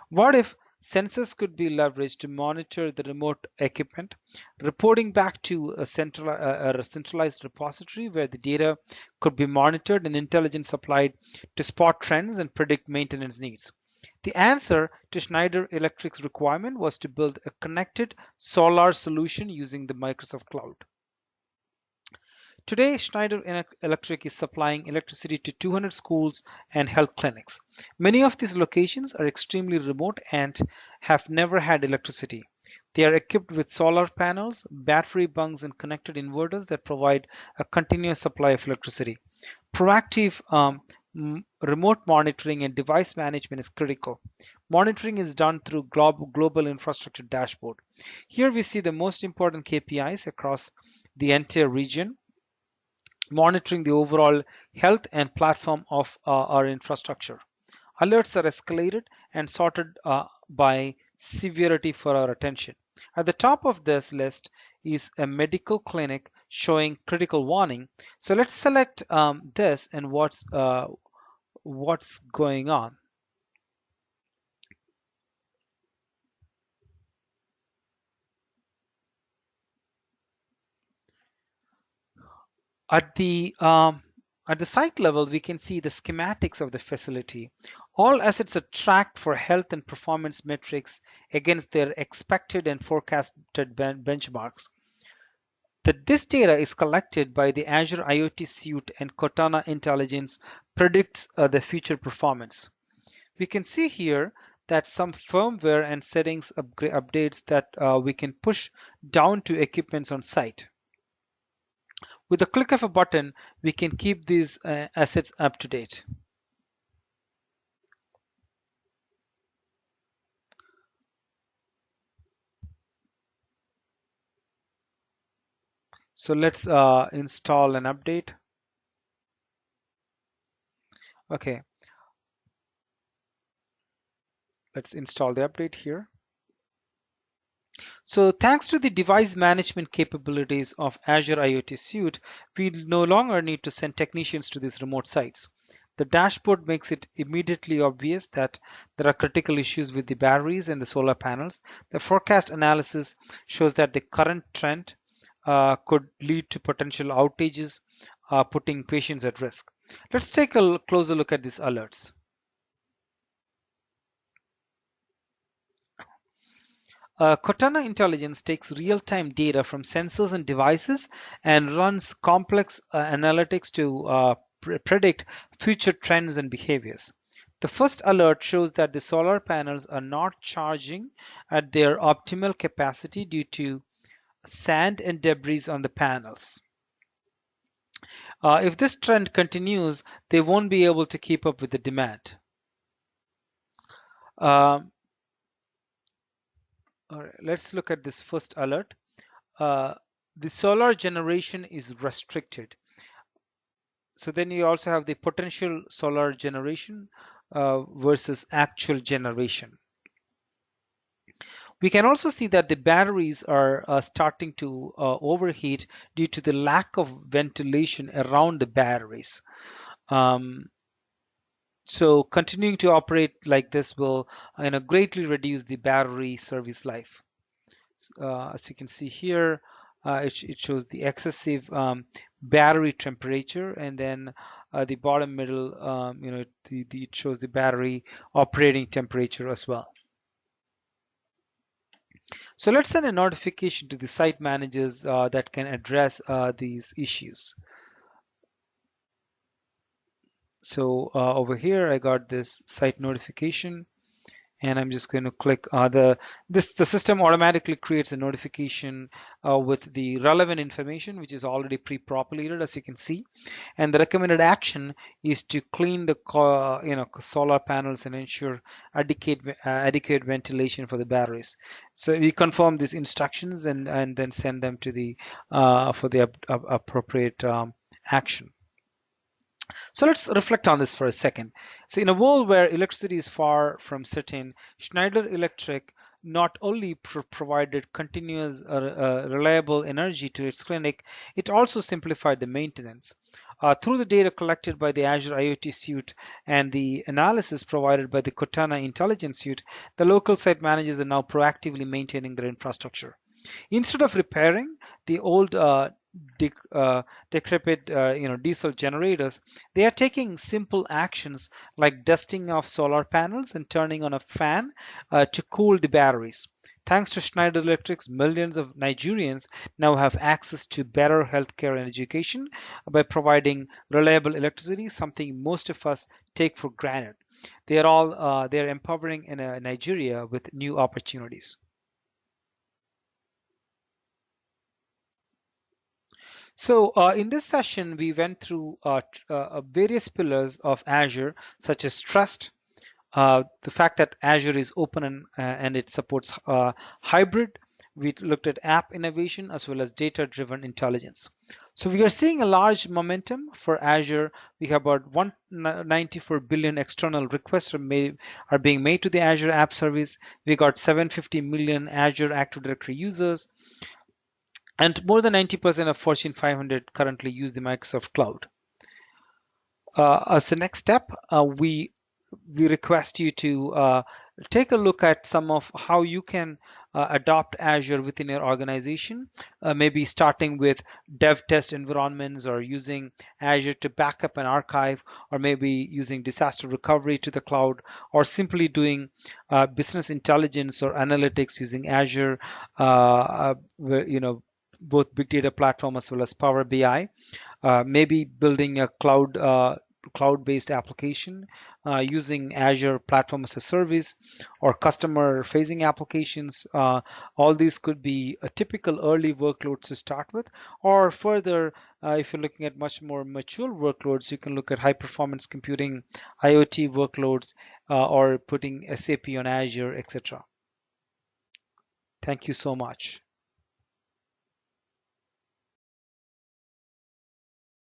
What if sensors could be leveraged to monitor the remote equipment, reporting back to a centralized repository where the data could be monitored and intelligence applied to spot trends and predict maintenance needs? The answer to Schneider Electric's requirement was to build a connected solar solution using the Microsoft Cloud. Today, Schneider Electric is supplying electricity to 200 schools and health clinics. Many of these locations are extremely remote and have never had electricity. They are equipped with solar panels, battery bunks, and connected inverters that provide a continuous supply of electricity. Proactive remote monitoring and device management is critical. Monitoring is done through global infrastructure dashboard. Here we see the most important KPIs across the entire region, monitoring the overall health and platform of our infrastructure. Alerts are escalated and sorted by severity for our attention. At the top of this list is a medical clinic showing critical warning. So let's select this and what's going on. At the site level, we can see the schematics of the facility. All assets are tracked for health and performance metrics against their expected and forecasted benchmarks. That this data is collected by the Azure IoT Suite and Cortana Intelligence predicts the future performance. We can see here that some firmware and settings updates that we can push down to equipments on site. With a click of a button, we can keep these assets up to date. So let's install an update. Okay, let's install the update here. So thanks to the device management capabilities of Azure IoT Suite, we no longer need to send technicians to these remote sites. The dashboard makes it immediately obvious that there are critical issues with the batteries and the solar panels. The forecast analysis shows that the current trend could lead to potential outages, putting patients at risk. Let's take a closer look at these alerts. Cortana Intelligence takes real-time data from sensors and devices and runs complex analytics to predict future trends and behaviors. The first alert shows that the solar panels are not charging at their optimal capacity due to sand and debris on the panels. If this trend continues, they won't be able to keep up with the demand. Um, all right, let's look at this first alert. Uh, the solar generation is restricted. So then you also have the potential solar generation versus actual generation. We can also see that the batteries are starting to overheat due to the lack of ventilation around the batteries. Um, so continuing to operate like this will greatly reduce the battery service life. As you can see here, it shows the excessive battery temperature, and then the bottom middle, it shows the battery operating temperature as well. So let's send a notification to the site managers that can address these issues. So over here, I got this site notification, and I'm just going to click the system automatically creates a notification with the relevant information, which is already pre-populated, as you can see. And the recommended action is to clean the solar panels and ensure adequate ventilation for the batteries. So we confirm these instructions and then send them to the for the appropriate action. So let's reflect on this for a second. So in a world where electricity is far from certain, Schneider Electric not only provided continuous, reliable energy to its clinic, it also simplified the maintenance. Through the data collected by the Azure IoT Suite and the analysis provided by the Cortana Intelligence Suite, the local site managers are now proactively maintaining their infrastructure. Instead of repairing the old decrepit diesel generators, they are taking simple actions like dusting off solar panels and turning on a fan to cool the batteries. Thanks to Schneider Electric's, millions of Nigerians now have access to better healthcare and education by providing reliable electricity, something most of us take for granted. They are empowering in Nigeria with new opportunities. So in this session, we went through various pillars of Azure, such as trust, the fact that Azure is open and it supports hybrid. We looked at app innovation as well as data-driven intelligence. So we are seeing a large momentum for Azure. We have about 194 billion external requests are being made to the Azure App Service. We got 750 million Azure Active Directory users, and more than 90% of Fortune 500 currently use the Microsoft Cloud. As a next step, we request you to take a look at some of how you can adopt Azure within your organization, maybe starting with dev test environments or using Azure to back up and archive, or maybe using disaster recovery to the cloud, or simply doing business intelligence or analytics using Azure, both big data platform as well as Power BI. Maybe building a cloud-based application using Azure Platform as a Service or customer-facing applications. All these could be a typical early workloads to start with, or further, if you're looking at much more mature workloads, you can look at high-performance computing, IoT workloads, or putting SAP on Azure, etc. Thank you so much.